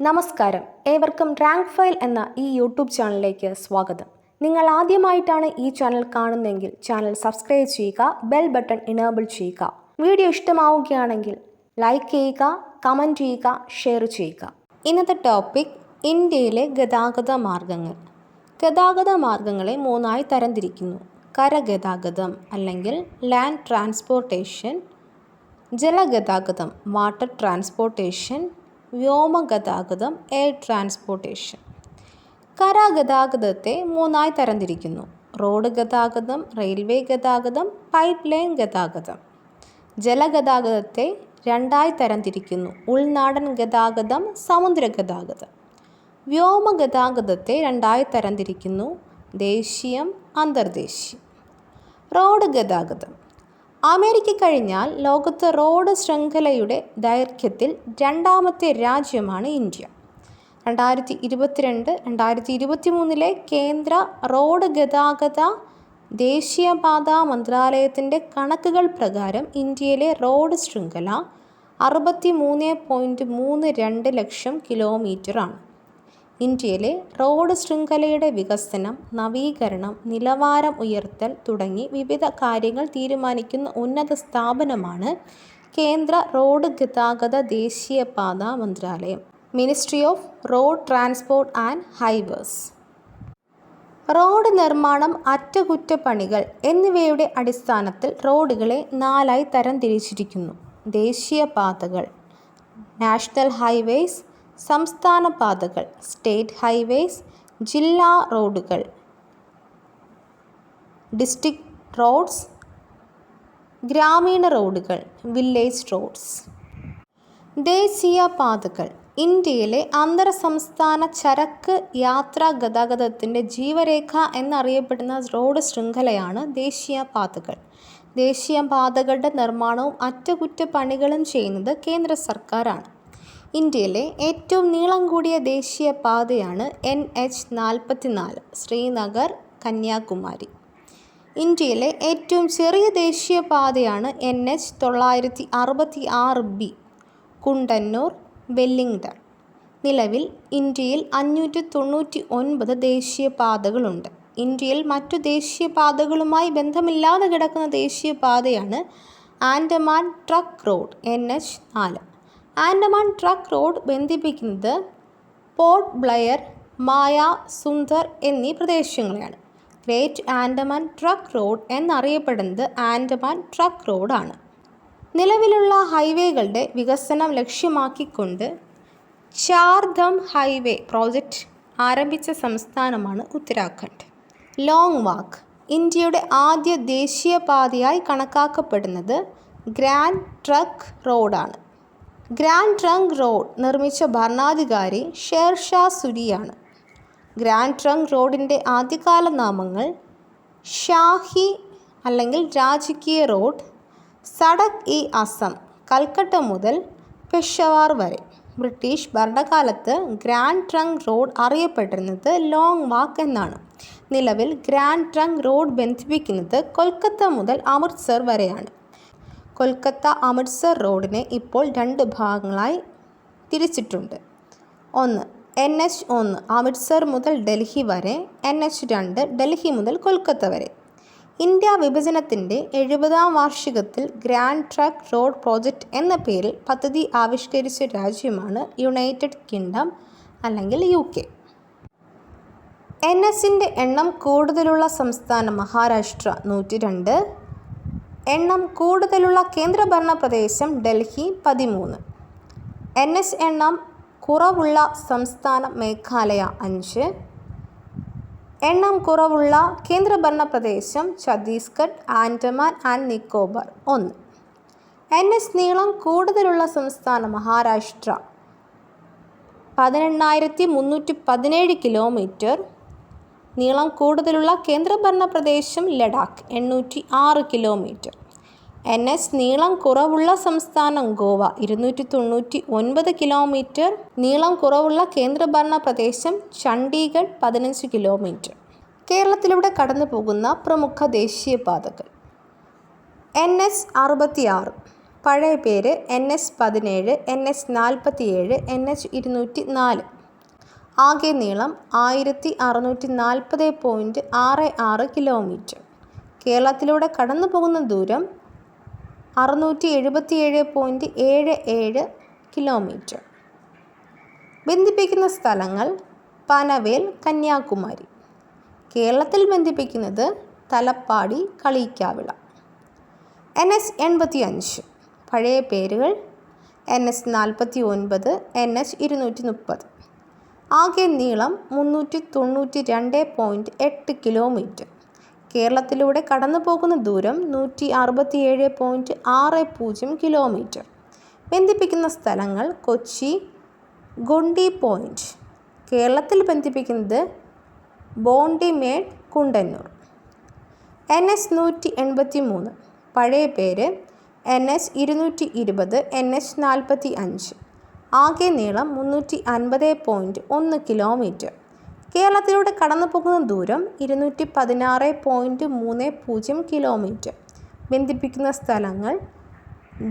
നമസ്കാരം, ഏവർക്കും rank file എന്ന ഈ യൂട്യൂബ് ചാനലിലേക്ക് സ്വാഗതം. നിങ്ങൾ ആദ്യമായിട്ടാണ് ഈ ചാനൽ കാണുന്നതെങ്കിൽ ചാനൽ സബ്സ്ക്രൈബ് ചെയ്യുക, ബെൽ ബട്ടൺ ഇനേബിൾ ചെയ്യുക. വീഡിയോ ഇഷ്ടമാവുകയാണെങ്കിൽ ലൈക്ക് ചെയ്യുക, കമൻറ്റ് ചെയ്യുക, ഷെയർ ചെയ്യുക. ഇന്നത്തെ ടോപ്പിക് ഇന്ത്യയിലെ ഗതാഗത മാർഗങ്ങൾ. ഗതാഗത മാർഗങ്ങളെ മൂന്നായി തരംതിരിക്കുന്നു: കരഗതാഗതം അല്ലെങ്കിൽ ലാൻഡ് ട്രാൻസ്പോർട്ടേഷൻ, ജലഗതാഗതം വാട്ടർ ട്രാൻസ്പോർട്ടേഷൻ, വ്യോമഗതാഗതം എയർ ട്രാൻസ്പോർട്ടേഷൻ. കരഗതാഗതത്തെ മൂന്നായി തരംതിരിക്കുന്നു: റോഡ് ഗതാഗതം, റെയിൽവേ ഗതാഗതം, പൈപ്പ് ലൈൻ ഗതാഗതം. ജലഗതാഗതത്തെ രണ്ടായി തരംതിരിക്കുന്നു: ഉൾനാടൻ ഗതാഗതം, സമുദ്ര ഗതാഗതം. വ്യോമഗതാഗതത്തെ രണ്ടായി തരംതിരിക്കുന്നു: ദേശീയം, അന്തർദേശീയം. റോഡ് ഗതാഗതം. അമേരിക്ക കഴിഞ്ഞാൽ ലോകത്ത് റോഡ് ശൃംഖലയുടെ ദൈർഘ്യത്തിൽ രണ്ടാമത്തെ രാജ്യമാണ് ഇന്ത്യ. 2022-2023 കേന്ദ്ര റോഡ് ഗതാഗത ദേശീയപാത മന്ത്രാലയത്തിൻ്റെ കണക്കുകൾ പ്രകാരം ഇന്ത്യയിലെ റോഡ് ശൃംഖല 63.32 ലക്ഷം കിലോമീറ്ററാണ്. ഇന്ത്യയിലെ റോഡ് ശൃംഖലയുടെ വികസനം, നവീകരണം, നിലവാരം ഉയർത്തൽ തുടങ്ങി വിവിധ കാര്യങ്ങൾ തീരുമാനിക്കുന്ന ഉന്നത സ്ഥാപനമാണ് കേന്ദ്ര റോഡ് ഗതാഗത ദേശീയപാത മന്ത്രാലയം, ministry off road transport and highways. Road നിർമ്മാണം, അറ്റകുറ്റപ്പണികൾ എന്നിവയുടെ അടിസ്ഥാനത്തിൽ റോഡുകളെ നാലായി തരംതിരിച്ചിരിക്കുന്നു: ദേശീയപാതകൾ, നാഷണൽ ഹൈവേസ്, സംസ്ഥാന പാതകൾ, സ്റ്റേറ്റ് ഹൈവേസ്, ജില്ലാ റോഡുകൾ, ഡിസ്ട്രിക്ട് റോഡ്സ്, ഗ്രാമീണ റോഡുകൾ, വില്ലേജ് റോഡ്സ്. ദേശീയപാതകൾ ഇന്ത്യയിലെ അന്തർ സംസ്ഥാന ചരക്ക് യാത്രാ ഗതാഗതത്തിൻ്റെ ജീവരേഖ എന്നറിയപ്പെടുന്ന റോഡ് ശൃംഖലയാണ് ദേശീയപാതകൾ. ദേശീയപാതകളുടെ നിർമ്മാണവും അറ്റകുറ്റപ്പണികളും ചെയ്യുന്നത് കേന്ദ്ര സർക്കാരാണ്. ഇന്ത്യയിലെ ഏറ്റവും നീളം കൂടിയ ദേശീയപാതയാണ് NH-44 ശ്രീനഗർ കന്യാകുമാരി. ഇന്ത്യയിലെ ഏറ്റവും ചെറിയ ദേശീയപാതയാണ് NH-966B കുണ്ടന്നൂർ വെല്ലിംഗ്ടൺ. നിലവിൽ ഇന്ത്യയിൽ 599 ദേശീയപാതകളുണ്ട്. ഇന്ത്യയിൽ മറ്റു ദേശീയപാതകളുമായി ബന്ധമില്ലാതെ കിടക്കുന്ന ദേശീയപാതയാണ് Andaman trunk road NH-4. Andaman trunk road ബന്ധിപ്പിക്കുന്നത് പോർട്ട് ബ്ലെയർ, മായ സുന്ദർ എന്നീ പ്രദേശങ്ങളെയാണ്. ഗ്രേറ്റ് ആൻഡമാൻ ട്രങ്ക് റോഡ് എന്നറിയപ്പെടുന്നത് ആൻഡമാൻ ട്രങ്ക് റോഡാണ്. നിലവിലുള്ള ഹൈവേകളുടെ വികസനം ലക്ഷ്യമാക്കിക്കൊണ്ട് ചാർധാം ഹൈവേ പ്രോജക്റ്റ് ആരംഭിച്ച സംസ്ഥാനമാണ് ഉത്തരാഖണ്ഡ്. ലോങ് വാക്ക് ഇന്ത്യയുടെ ആദ്യ ദേശീയപാതയായി കണക്കാക്കപ്പെടുന്നത് ഗ്രാൻഡ് ട്രങ്ക് റോഡാണ്. ഗ്രാൻഡ് ട്രങ്ക് റോഡ് നിർമ്മിച്ച ഭരണാധികാരി ഷേർഷാ സൂരിയാണ്. ഗ്രാൻഡ് ട്രങ്ക് റോഡിൻ്റെ ആദ്യകാല നാമങ്ങൾ ഷാഹി അല്ലെങ്കിൽ രാജകീയ റോഡ്, സഡക്-ഇ-അസം, കൽക്കട്ട മുതൽ പെഷവാർ വരെ. ബ്രിട്ടീഷ് ഭരണകാലത്ത് ഗ്രാൻഡ് ട്രങ്ക് റോഡ് അറിയപ്പെട്ടിരുന്നത് ലോങ് വാക്ക് എന്നാണ്. നിലവിൽ ഗ്രാൻഡ് ട്രങ്ക് റോഡ് ബന്ധിപ്പിക്കുന്നത് കൊൽക്കത്ത മുതൽ അമൃത്സർ വരെയാണ്. കൊൽക്കത്ത അമൃത്സർ റോഡിനെ ഇപ്പോൾ രണ്ട് ഭാഗങ്ങളായി തിരിച്ചിട്ടുണ്ട്. ഒന്ന് NH-1 അമൃത്സർ മുതൽ ഡൽഹി വരെ, NH-2 ഡൽഹി മുതൽ കൊൽക്കത്ത വരെ. ഇന്ത്യ വിഭജനത്തിൻ്റെ 70ാം വാർഷികത്തിൽ ഗ്രാൻഡ് ട്രങ്ക് റോഡ് പ്രോജക്റ്റ് എന്ന പേരിൽ പദ്ധതി ആവിഷ്കരിച്ച രാജ്യമാണ് യുണൈറ്റഡ് കിങ്ഡം അല്ലെങ്കിൽ UK. NHൻ്റെ എണ്ണം കൂടുതലുള്ള സംസ്ഥാനം മഹാരാഷ്ട്ര 102, എണ്ണം കൂടുതലുള്ള കേന്ദ്രഭരണ പ്രദേശം ഡൽഹി 13. NH എണ്ണം കുറവുള്ള സംസ്ഥാനം മേഘാലയ 5, എണ്ണം കുറവുള്ള കേന്ദ്രഭരണ പ്രദേശം ഛത്തീസ്ഗഡ്, ആൻഡമാൻ ആൻഡ് നിക്കോബാർ 1. NH നീളം കൂടുതലുള്ള സംസ്ഥാനം മഹാരാഷ്ട്ര 18,317 കിലോമീറ്റർ. നീളം കൂടുതലുള്ള കേന്ദ്രഭരണ പ്രദേശം ലഡാക്ക് 806 കിലോമീറ്റർ. NH നീളം കുറവുള്ള സംസ്ഥാനം ഗോവ 299 കിലോമീറ്റർ. നീളം കുറവുള്ള കേന്ദ്രഭരണ പ്രദേശം ചണ്ഡീഗഡ് 15 കിലോമീറ്റർ. കേരളത്തിലൂടെ കടന്നു പോകുന്ന പ്രമുഖ ദേശീയപാതകൾ: NH-66 പഴയ പേര് NH17, NH47, NH204. ആകെ നീളം 1640.66 കിലോമീറ്റർ. കേരളത്തിലൂടെ കടന്നു പോകുന്ന ദൂരം 677.77 കിലോമീറ്റർ. ബന്ധിപ്പിക്കുന്ന സ്ഥലങ്ങൾ പനവേൽ, കന്യാകുമാരി. കേരളത്തിൽ ബന്ധിപ്പിക്കുന്നത് തലപ്പാടി, കളിയിക്കാവിള. NH85 പഴയ പേരുകൾ NH49, NH230. ആകെ നീളം 392.8 കിലോമീറ്റർ. കേരളത്തിലൂടെ കടന്നു പോകുന്ന ദൂരം 167.60 കിലോമീറ്റർ. ബന്ധിപ്പിക്കുന്ന സ്ഥലങ്ങൾ കൊച്ചി, ഗുണ്ടി പോയിന്റ്. കേരളത്തിൽ ബന്ധിപ്പിക്കുന്നത് ബോണ്ടിമേട്, കുണ്ടന്നൂർ. NH183 പഴയ പേര് NH220, NH45. ആകെ നീളം 350.1 കിലോമീറ്റർ. കേരളത്തിലൂടെ കടന്നു പോകുന്ന ദൂരം 216.30 കിലോമീറ്റർ. ബന്ധിപ്പിക്കുന്ന സ്ഥലങ്ങൾ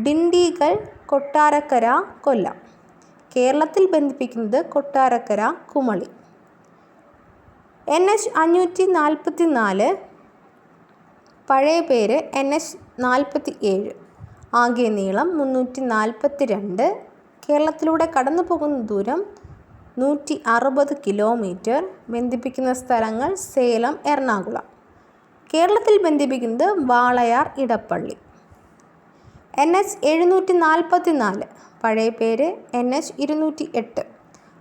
ഡിണ്ടിഗൽ, കൊട്ടാരക്കര, കൊല്ലം. കേരളത്തിൽ ബന്ധിപ്പിക്കുന്നത് കൊട്ടാരക്കര, കുമളി. NH544 പഴയ പേര് NH47. ആകെ നീളം 342. കേരളത്തിലൂടെ കടന്നു പോകുന്ന ദൂരം 160 കിലോമീറ്റർ. ബന്ധിപ്പിക്കുന്ന സ്ഥലങ്ങൾ സേലം, എറണാകുളം. കേരളത്തിൽ ബന്ധിപ്പിക്കുന്നത് വാളയാർ, ഇടപ്പള്ളി. NH744 പഴയ പേര് NH208.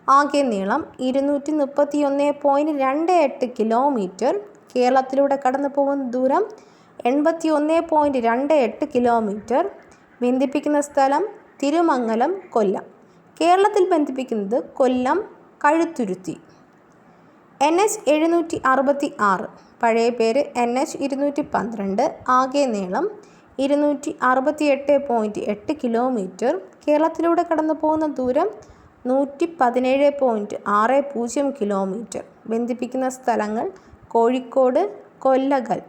ആകെ നീളം 231.28 കിലോമീറ്റർ. കേരളത്തിലൂടെ കടന്നു പോകുന്ന ദൂരം 81.28 കിലോമീറ്റർ. ബന്ധിപ്പിക്കുന്ന സ്ഥലം തിരുമംഗലം, കൊല്ലം. കേരളത്തിൽ ബന്ധിപ്പിക്കുന്നത് കൊല്ലം, കഴുത്തുരുത്തി. NH766 പഴയ പേര് NH212. ആകെ നീളം 268.8 കിലോമീറ്റർ. കേരളത്തിലൂടെ കടന്നു പോകുന്ന ദൂരം 117.60 കിലോമീറ്റർ. ബന്ധിപ്പിക്കുന്ന സ്ഥലങ്ങൾ കോഴിക്കോട്, കൊല്ലകൽ.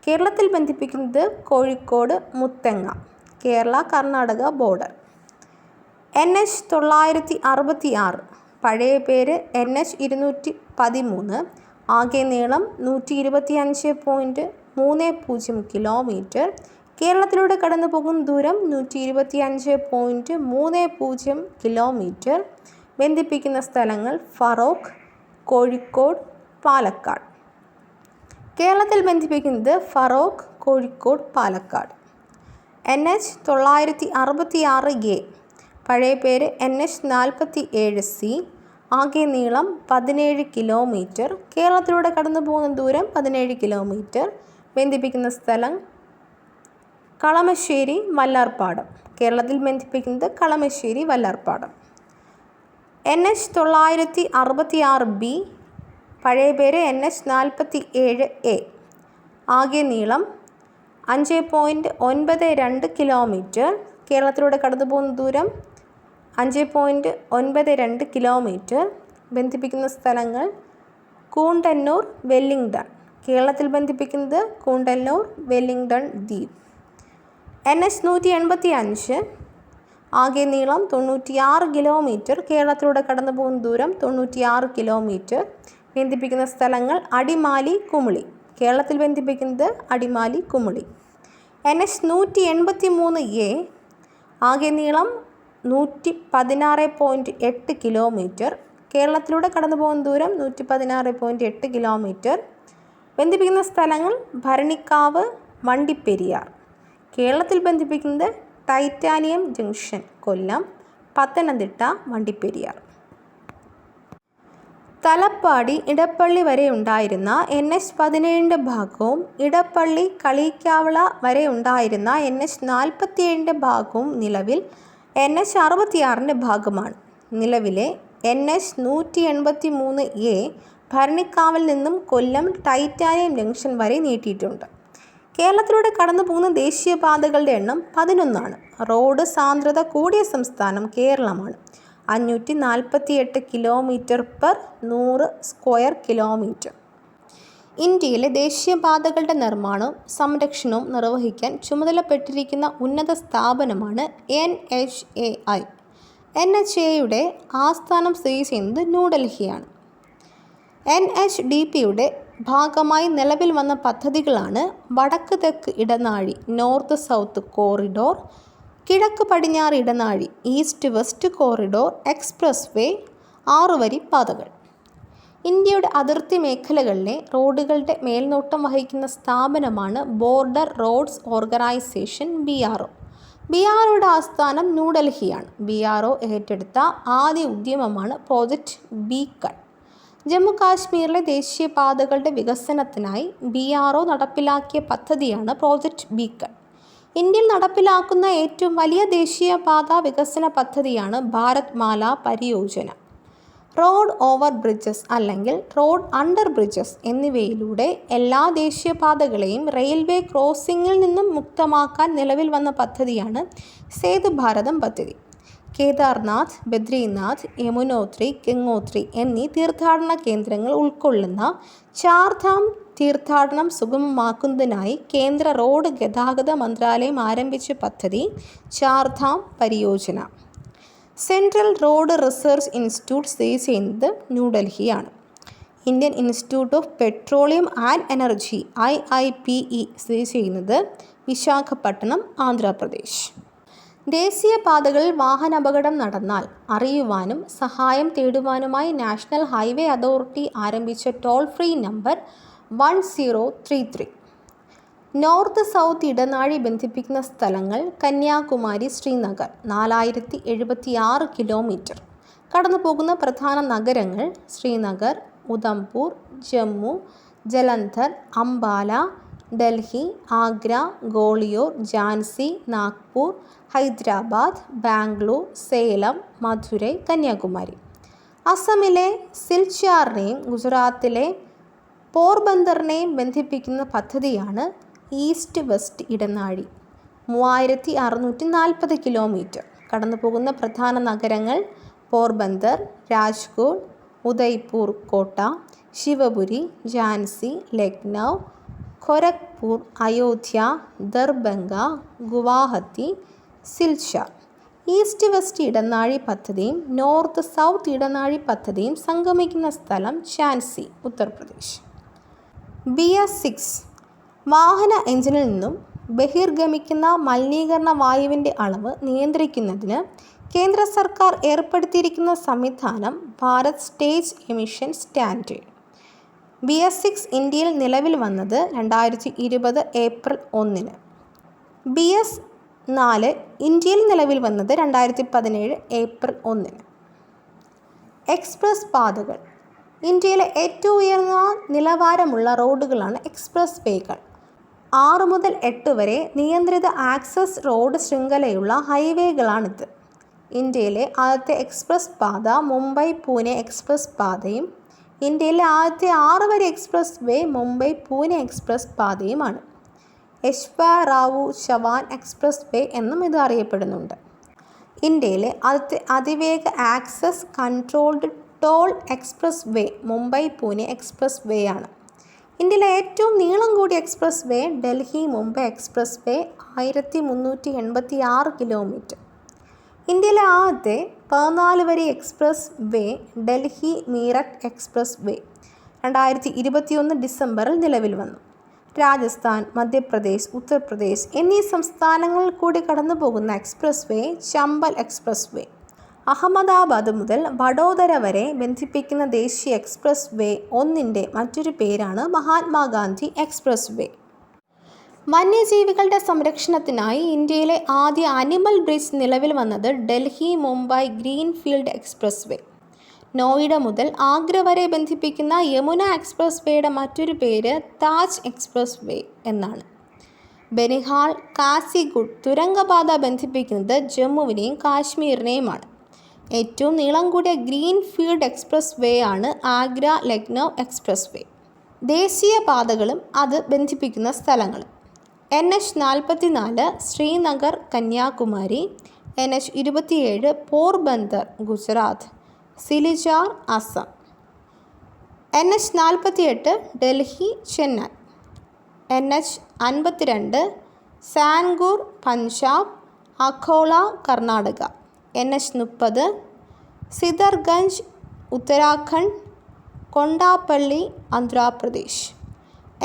കേരളത്തിൽ ബന്ധിപ്പിക്കുന്നത് കോഴിക്കോട്, മുത്തങ്ങ. കേരള കർണാടക ബോർഡർ. NH966 പഴയ പേര് NH213. ആകെ നീളം 125.30 കിലോമീറ്റർ. കേരളത്തിലൂടെ കടന്നു പോകുന്ന ദൂരം 125.30 കിലോമീറ്റർ. ബന്ധിപ്പിക്കുന്ന സ്ഥലങ്ങൾ ഫറോക്ക്, കോഴിക്കോട്, പാലക്കാട്. കേരളത്തിൽ ബന്ധിപ്പിക്കുന്നത് ഫറോക്ക്, കോഴിക്കോട്, പാലക്കാട്. NH966A പഴയ പേര് NH47C. ആകെ നീളം 17 കിലോമീറ്റർ. കേരളത്തിലൂടെ കടന്നു പോകുന്ന ദൂരം 17 കിലോമീറ്റർ. ബന്ധിപ്പിക്കുന്ന സ്ഥലം കളമശ്ശേരി, വല്ലാർപാടം. കേരളത്തിൽ ബന്ധിപ്പിക്കുന്നത് കളമശ്ശേരി, വല്ലാർപാടം. NH966B പഴയ പേര് NH47A. ആകെ നീളം 5.92 കിലോമീറ്റർ. കേരളത്തിലൂടെ കടന്നു പോകുന്ന ദൂരം 5.92 കിലോമീറ്റർ. ബന്ധിപ്പിക്കുന്ന സ്ഥലങ്ങൾ കൂണ്ടന്നൂർ, വെല്ലിംഗ്ടൺ. കേരളത്തിൽ ബന്ധിപ്പിക്കുന്നത് കൂണ്ടന്നൂർ, വെല്ലിംഗ്ടൺ ദ്വീപ്. NH185 ആകെ നീളം 96 കിലോമീറ്റർ. കേരളത്തിലൂടെ കടന്നു പോകുന്ന ദൂരം 96 കിലോമീറ്റർ. ബന്ധിപ്പിക്കുന്ന സ്ഥലങ്ങൾ അടിമാലി, കുമളി. കേരളത്തിൽ ബന്ധിപ്പിക്കുന്നത് അടിമാലി, കുമളി. NH183A ആകെ നീളം 116.8 കിലോമീറ്റർ. കേരളത്തിലൂടെ കടന്നു പോകുന്ന ദൂരം 116.8 കിലോമീറ്റർ. ബന്ധിപ്പിക്കുന്ന സ്ഥലങ്ങൾ ഭരണിക്കാവ്, വണ്ടിപ്പെരിയാർ. കേരളത്തിൽ ബന്ധിപ്പിക്കുന്നത് ടൈറ്റാനിയം ജംഗ്ഷൻ, കൊല്ലം, പത്തനംതിട്ട, വണ്ടിപ്പെരിയാർ. തലപ്പാടി, ഇടപ്പള്ളി വരെ ഉണ്ടായിരുന്ന NH17 ഭാഗവും ഇടപ്പള്ളി, കളിയിക്കാവിള വരെ ഉണ്ടായിരുന്ന NH47 ഭാഗവും നിലവിൽ NH66 ഭാഗമാണ്. നിലവിലെ NH183A ഭരണിക്കാവിൽ നിന്നും കൊല്ലം ടൈറ്റാനിയം ജംഗ്ഷൻ വരെ നീട്ടിയിട്ടുണ്ട്. കേരളത്തിലൂടെ കടന്നു പോകുന്ന ദേശീയപാതകളുടെ എണ്ണം 11 ആണ്. റോഡ് സാന്ദ്രത കൂടിയ സംസ്ഥാനം കേരളമാണ്. 548 കിലോമീറ്റർ പെർ 100 സ്ക്വയർ കിലോമീറ്റർ. ഇന്ത്യയിലെ ദേശീയപാതകളുടെ നിർമ്മാണവും സംരക്ഷണവും നിർവഹിക്കാൻ ചുമതലപ്പെട്ടിരിക്കുന്ന ഉന്നത സ്ഥാപനമാണ് NHAI. NHAIയുടെ ആസ്ഥാനം സ്ഥിതി ചെയ്യുന്നത് ന്യൂഡൽഹിയാണ്. NHDPയുടെ ഭാഗമായി നിലവിൽ വന്ന പദ്ധതികളാണ് വടക്ക് തെക്ക് ഇടനാഴി നോർത്ത് സൗത്ത് കോറിഡോർ, കിഴക്ക് പടിഞ്ഞാറ് ഇടനാഴി ഈസ്റ്റ് വെസ്റ്റ് കോറിഡോർ, എക്സ്പ്രസ് വേ, 6 വരി പാതകൾ. ഇന്ത്യയുടെ അതിർത്തി മേഖലകളിലെ റോഡുകളുടെ മേൽനോട്ടം വഹിക്കുന്ന സ്ഥാപനമാണ് ബോർഡർ റോഡ്സ് ഓർഗനൈസേഷൻ BRO. BROയുടെ ആസ്ഥാനം ന്യൂഡൽഹിയാണ്. BRO ഏറ്റെടുത്ത ആദ്യ ഉദ്യമമാണ് പ്രോജക്റ്റ് ബീക്കൺ. ജമ്മു കാശ്മീരിലെ ദേശീയപാതകളുടെ വികസനത്തിനായി BRO നടപ്പിലാക്കിയ പദ്ധതിയാണ് പ്രോജക്റ്റ് ബീക്കൺ. ഇന്ത്യയിൽ നടപ്പിലാക്കുന്ന ഏറ്റവും വലിയ ദേശീയപാത വികസന പദ്ധതിയാണ് ഭാരത് മാല പരിയോജന. റോഡ് ഓവർ ബ്രിഡ്ജസ് അല്ലെങ്കിൽ റോഡ് അണ്ടർ ബ്രിഡ്ജസ് എന്നിവയിലൂടെ എല്ലാ ദേശീയപാതകളെയും റെയിൽവേ ക്രോസിംഗിൽ നിന്നും മുക്തമാക്കാൻ നിലവിൽ വന്ന പദ്ധതിയാണ് സേതു ഭാരതം പദ്ധതി. കേദാർനാഥ്, ബദ്രിനാഥ്, യമുനോത്രി, ഗംഗോത്രി എന്നീ തീർത്ഥാടന കേന്ദ്രങ്ങൾ ഉൾക്കൊള്ളുന്ന ചാർധാം തീർത്ഥാടനം സുഗമമാക്കുന്നതിനായി കേന്ദ്ര റോഡ് ഗതാഗത മന്ത്രാലയം ആരംഭിച്ച പദ്ധതി Chardham Pariyojana. Central road research institute സ്ഥിതി ചെയ്യുന്നത് ന്യൂഡൽഹിയാണ്. Indian institute of petroleum and energy IIPE സ്ഥിതി ചെയ്യുന്നത് വിശാഖപട്ടണം, ആന്ധ്രാപ്രദേശ്. ദേശീയപാതകളിൽ വാഹനാപകടം നടന്നാൽ അറിയുവാനും സഹായം തേടുവാനുമായി നാഷണൽ ഹൈവേ അതോറിറ്റി ആരംഭിച്ച toll free number 1033. North south ഇടനാഴി ബന്ധിപ്പിക്കുന്ന സ്ഥലങ്ങൾ കന്യാകുമാരി, ശ്രീനഗർ 4076 കിലോമീറ്റർ. കടന്നു പോകുന്ന പ്രധാന നഗരങ്ങൾ ശ്രീനഗർ, ഉധംപൂർ, ജമ്മു, ജലന്ധർ, അംബാല, ഡൽഹി, ആഗ്ര, ഗോളിയോർ, ഝാൻസി, നാഗ്പൂർ, ഹൈദരാബാദ്, ബാംഗ്ലൂർ, സേലം, മധുരൈ, കന്യാകുമാരി. അസമിലെ സിൽച്ചാറിനെയും ഗുജറാത്തിലെ പോർബന്ദറിനെയും ബന്ധിപ്പിക്കുന്ന പദ്ധതിയാണ് ഈസ്റ്റ് വെസ്റ്റ് ഇടനാഴി 3640 കിലോമീറ്റർ. കടന്നു പോകുന്ന പ്രധാന നഗരങ്ങൾ പോർബന്ദർ, രാജ്കോട്ട്, ഉദയ്പൂർ കോട്ട, ശിവപുരി, ഝാൻസി, ലക്നൗ, ഖൊരഗ്പൂർ, അയോധ്യ, ദർഭംഗ, ഗുവാഹത്തി, സിൽച്ചാർ. ഈസ്റ്റ് വെസ്റ്റ് ഇടനാഴി പദ്ധതിയും നോർത്ത് സൗത്ത് ഇടനാഴി പദ്ധതിയും സംഗമിക്കുന്ന സ്ഥലം ഝാൻസി, ഉത്തർപ്രദേശ്. BS6 വാഹന എഞ്ചിനിൽ നിന്നും ബഹിർഗമിക്കുന്ന മലിനീകരണ വായുവിൻ്റെ അളവ് നിയന്ത്രിക്കുന്നതിന് കേന്ദ്ര സർക്കാർ ഏർപ്പെടുത്തിയിരിക്കുന്ന സംവിധാനം Bharat stage emission standard. BS6 ഇന്ത്യയിൽ നിലവിൽ വന്നത് 2020 ഏപ്രിൽ 1. BS4 ഇന്ത്യയിൽ നിലവിൽ വന്നത് 2017 ഏപ്രിൽ 1. എക്സ്പ്രസ് പാതകൾ. ഇന്ത്യയിലെ ഏറ്റവും ഉയർന്ന നിലവാരമുള്ള റോഡുകളാണ് എക്സ്പ്രസ് വേകൾ. 6 മുതൽ 8 വരെ നിയന്ത്രിത ആക്സസ് റോഡ് ശൃംഖലയുള്ള ഹൈവേകളാണിത്. ഇന്ത്യയിലെ ആദ്യത്തെ എക്സ്പ്രസ് പാത മുംബൈ പൂനെ എക്സ്പ്രസ് പാതയും ഇന്ത്യയിലെ ആദ്യത്തെ 6 വരി expressway Mumbai Pune express പാതയുമാണ്. യശ്വറാവു ചവാൻ എക്സ്പ്രസ് വേ എന്നും ഇത് അറിയപ്പെടുന്നുണ്ട്. ഇന്ത്യയിലെ ആദ്യത്തെ അതിവേഗ access controlled toll expressway Mumbai Pune expressway ആണ്. ഇന്ത്യയിലെ ഏറ്റവും നീളം കൂടിയ expressway Delhi Mumbai expressway 1386 kilometre. ഇന്ത്യയിലെ ആദ്യത്തെ 14 വരി expressway Delhi Meerut expressway 2021 ഡിസംബറിൽ നിലവിൽ വന്നു. രാജസ്ഥാൻ, മധ്യപ്രദേശ്, ഉത്തർപ്രദേശ് എന്നീ സംസ്ഥാനങ്ങളിൽ കൂടി കടന്നു പോകുന്ന എക്സ്പ്രസ് വേ ചമ്പൽ എക്സ്പ്രസ് വേ. അഹമ്മദാബാദ് മുതൽ വഡോദര വരെ ബന്ധിപ്പിക്കുന്ന ദേശീയ എക്സ്പ്രസ് വേ 1ൻ്റെ മറ്റൊരു പേരാണ് മഹാത്മാഗാന്ധി എക്സ്പ്രസ് വേ. വന്യജീവികളുടെ സംരക്ഷണത്തിനായി ഇന്ത്യയിലെ ആദ്യ അനിമൽ ബ്രിഡ്ജ് നിലവിൽ വന്നത് ഡൽഹി മുംബൈ ഗ്രീൻഫീൽഡ് എക്സ്പ്രസ് വേ. നോയിഡ മുതൽ ആഗ്ര വരെ ബന്ധിപ്പിക്കുന്ന യമുന എക്സ്പ്രസ് വേയുടെ മറ്റൊരു പേര് താജ് എക്സ്പ്രസ് വേ എന്നാണ്. ബനിഹാൾ കാസിഗുഡ് തുരങ്കപാത ബന്ധിപ്പിക്കുന്നത് ജമ്മുവിനെയും കാശ്മീരിനെയുമാണ്. ഏറ്റവും നീളം കൂടിയ ഗ്രീൻഫീൽഡ് എക്സ്പ്രസ് വേ ആണ് ആഗ്ര ലക്നൗ എക്സ്പ്രസ് വേ. ദേശീയപാതകളും അത് ബന്ധിപ്പിക്കുന്ന സ്ഥലങ്ങളും: NH44 Srinagar Kanyakumari, NH27 Porbandar Gujarat, സിലിചാർ Assam, NH-48 Delhi Chennai. NH-52 സാൻഗൂർ Punjab അഖോള Karnataka. NH-30 സിദർഗഞ്ച് Uttarakhand കൊണ്ടാപ്പള്ളി Andhra Pradesh.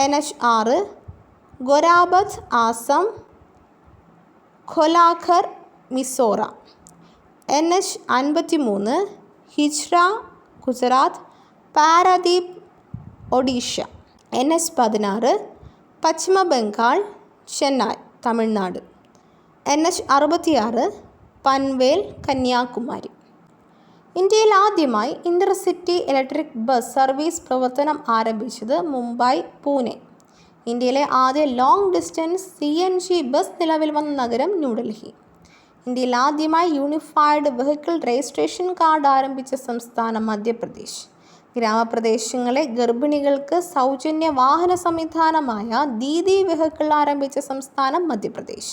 NH-6 ഗൊരാബത്ത് Assam ഖോലാഘർ Mizoram. NH-53 ഹിജ്ര Gujarat Paradip Odisha. NH-16 പശ്ചിമ ബംഗാൾ ചെന്നൈ തമിഴ്നാട്. NH-66 പൻവേൽ കന്യാകുമാരി. ഇന്ത്യയിൽ ആദ്യമായി ഇൻ്റർസിറ്റി ഇലക്ട്രിക് ബസ് സർവീസ് പ്രവർത്തനം ആരംഭിച്ചത് മുംബൈ പൂനെ. ഇന്ത്യയിലെ ആദ്യ ലോങ് ഡിസ്റ്റൻസ് CNG ബസ് നിലവിൽ വന്ന നഗരം ന്യൂഡൽഹി. ഇന്ത്യയിൽ ആദ്യമായി യൂണിഫൈഡ് വെഹിക്കിൾ രജിസ്ട്രേഷൻ കാർഡ് ആരംഭിച്ച സംസ്ഥാനം മധ്യപ്രദേശ്. ഗ്രാമപ്രദേശങ്ങളെ ഗർഭിണികൾക്ക് സൗജന്യ വാഹന സംവിധാനമായ ദീദി വെഹിക്കിൾ ആരംഭിച്ച സംസ്ഥാനം മധ്യപ്രദേശ്.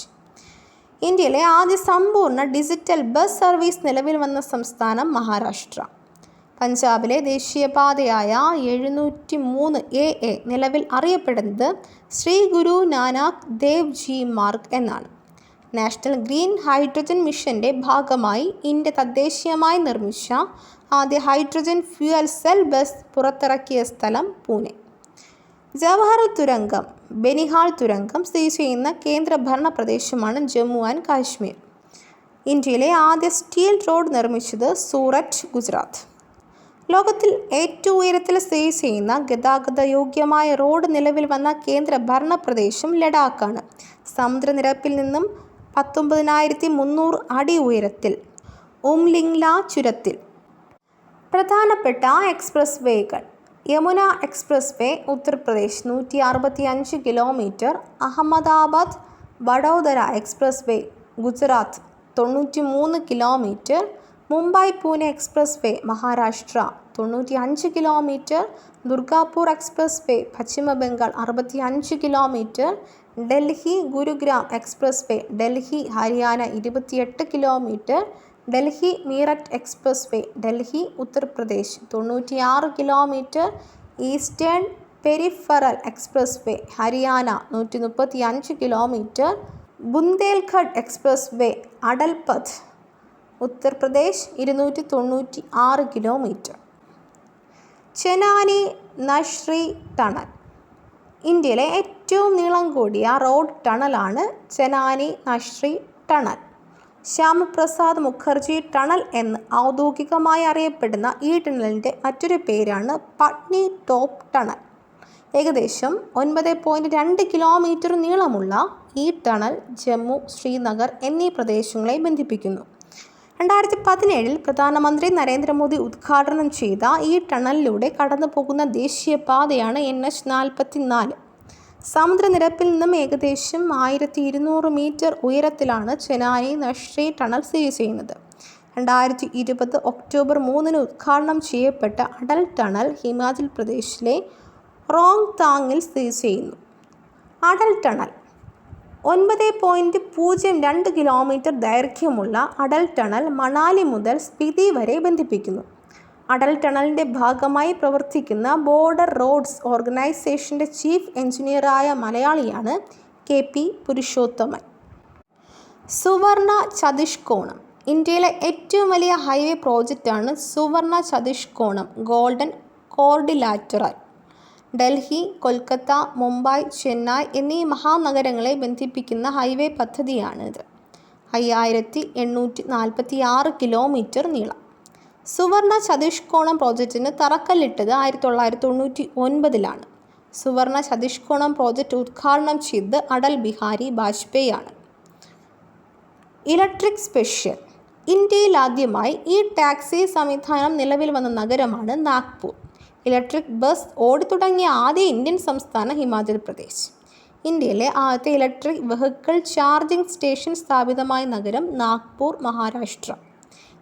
ഇന്ത്യയിലെ ആദ്യ സമ്പൂർണ്ണ ഡിജിറ്റൽ ബസ് സർവീസ് നിലവിൽ വന്ന സംസ്ഥാനം മഹാരാഷ്ട്ര. പഞ്ചാബിലെ ദേശീയപാതയായ 703AA നിലവിൽ അറിയപ്പെടുന്നത് ശ്രീ ഗുരു നാനാക്ക് ദേവ് ജി മാർഗ് എന്നാണ്. നാഷണൽ ഗ്രീൻ ഹൈഡ്രജൻ മിഷന്റെ ഭാഗമായി ഇന്ത്യ തദ്ദേശീയമായി നിർമ്മിച്ച ആദ്യ ഹൈഡ്രജൻ ഫ്യൂവൽ സെൽ ബസ് പുറത്തിറക്കിയ സ്ഥലം പൂനെ. ജവഹർ തുരങ്കം ബനിഹാൾ തുരങ്കം സ്ഥിതി ചെയ്യുന്ന കേന്ദ്രഭരണ പ്രദേശമാണ് ജമ്മു ആൻഡ് കാശ്മീർ. ഇന്ത്യയിലെ ആദ്യ സ്റ്റീൽ റോഡ് നിർമ്മിച്ചത് സൂററ്റ് ഗുജറാത്ത്. ലോകത്തിൽ ഏറ്റവും ഉയരത്തിൽ സ്ഥിതി ചെയ്യുന്ന ഗതാഗത യോഗ്യമായ റോഡ് നിലവിൽ വന്ന കേന്ദ്രഭരണ പ്രദേശം ലഡാക്കാണ്. സമുദ്രനിരപ്പിൽ നിന്നും 19,300 അടി ഉയരത്തിൽ ഉംലിംഗ്ല ചുരത്തിൽ. പ്രധാനപ്പെട്ട എക്സ്പ്രസ് വേകൾ: Yamuna expressway Uttar Pradesh 165 kilometre. Ahmedabad Vadodara expressway Gujarat 93 kilometre. Mumbai Pune expressway Maharashtra 95 kilometre. Durgapur expressway Paschima Bengal 65 kilometre. Delhi Gurugram expressway Delhi Haryana 28 kilometre. Delhi Meerut expressway Delhi Uttar Pradesh 96 kilometre. Eastern peripheral expressway Haryana 135 kilometre. Bundelkhand expressway Atalpath Uttar Pradesh 296 kilometre. Chenani Nashri tunnel. ഇന്ത്യയിലെ ഏറ്റവും നീളം കൂടിയ റോഡ് ടണലാണ് ചെനാനി നഷ്രി ടണൽ. ശ്യാമപ്രസാദ് മുഖർജി ടണൽ എന്ന് ഔദ്യോഗികമായി അറിയപ്പെടുന്ന ഈ ടണലിൻ്റെ മറ്റൊരു പേരാണ് പട്നി ടോപ്പ് ടണൽ. ഏകദേശം 9.2 കിലോമീറ്റർ നീളമുള്ള ഈ ടണൽ ജമ്മു, ശ്രീനഗർ എന്നീ പ്രദേശങ്ങളെ ബന്ധിപ്പിക്കുന്നു. 2017 പ്രധാനമന്ത്രി നരേന്ദ്രമോദി ഉദ്ഘാടനം ചെയ്ത ഈ ടണലിലൂടെ കടന്നു പോകുന്ന ദേശീയപാതയാണ് NH-44. സമുദ്രനിരപ്പിൽ നിന്നും ഏകദേശം 1200 മീറ്റർ ഉയരത്തിലാണ് ചെനാനി നഷ്രി ടണൽ സ്ഥിതി ചെയ്യുന്നത്. 2020 ഒക്ടോബർ 3 ഉദ്ഘാടനം ചെയ്യപ്പെട്ട അടൽ ടണൽ ഹിമാചൽ പ്രദേശിലെ റോങ്താങ്ങിൽ സ്ഥിതി ചെയ്യുന്നു. അടൽ ടണൽ 9.02 കിലോമീറ്റർ ദൈർഘ്യമുള്ള അടൽ ടണൽ മണാലി മുതൽ സ്പിതി വരെ ബന്ധിപ്പിക്കുന്നു. അടൽ ടണലിൻ്റെ ഭാഗമായി പ്രവർത്തിക്കുന്ന ബോർഡർ റോഡ്സ് ഓർഗനൈസേഷൻ്റെ ചീഫ് എഞ്ചിനീയറായ മലയാളിയാണ് KP പുരുഷോത്തമൻ. സുവർണ ചതുഷ്കോണം. ഇന്ത്യയിലെ ഏറ്റവും വലിയ ഹൈവേ പ്രോജക്റ്റാണ് സുവർണ ചതുഷ്കോണം ഗോൾഡൻ കോർഡിലാറ്ററൽ. ഡൽഹി, കൊൽക്കത്ത, മുംബൈ, ചെന്നൈ എന്നീ മഹാനഗരങ്ങളെ ബന്ധിപ്പിക്കുന്ന ഹൈവേ പദ്ധതിയാണിത്. 5846 കിലോമീറ്റർ നീളം. സുവർണ ചതുഷ്കോണം പ്രോജക്റ്റിന് തറക്കല്ലിട്ടത് 1999 സുവർണ ചതുഷ്കോണം പ്രോജക്റ്റ് ഉദ്ഘാടനം ചെയ്തത് അടൽ ബിഹാരി വാജ്പേയി ആണ്. Electric special. ഇന്ത്യയിൽ ആദ്യമായി ഈ ടാക്സി സംവിധാനം നിലവിൽ വന്ന നഗരമാണ് നാഗ്പൂർ. ഇലക്ട്രിക് ബസ് ഓടിത്തുടങ്ങിയ ആദ്യ ഇന്ത്യൻ സംസ്ഥാനം ഹിമാചൽ പ്രദേശ്. ഇന്ത്യയിലെ ആദ്യത്തെ ഇലക്ട്രിക് വെഹിക്കിൾ ചാർജിംഗ് സ്റ്റേഷൻ സ്ഥാപിതമായ നഗരം നാഗ്പൂർ, മഹാരാഷ്ട്ര.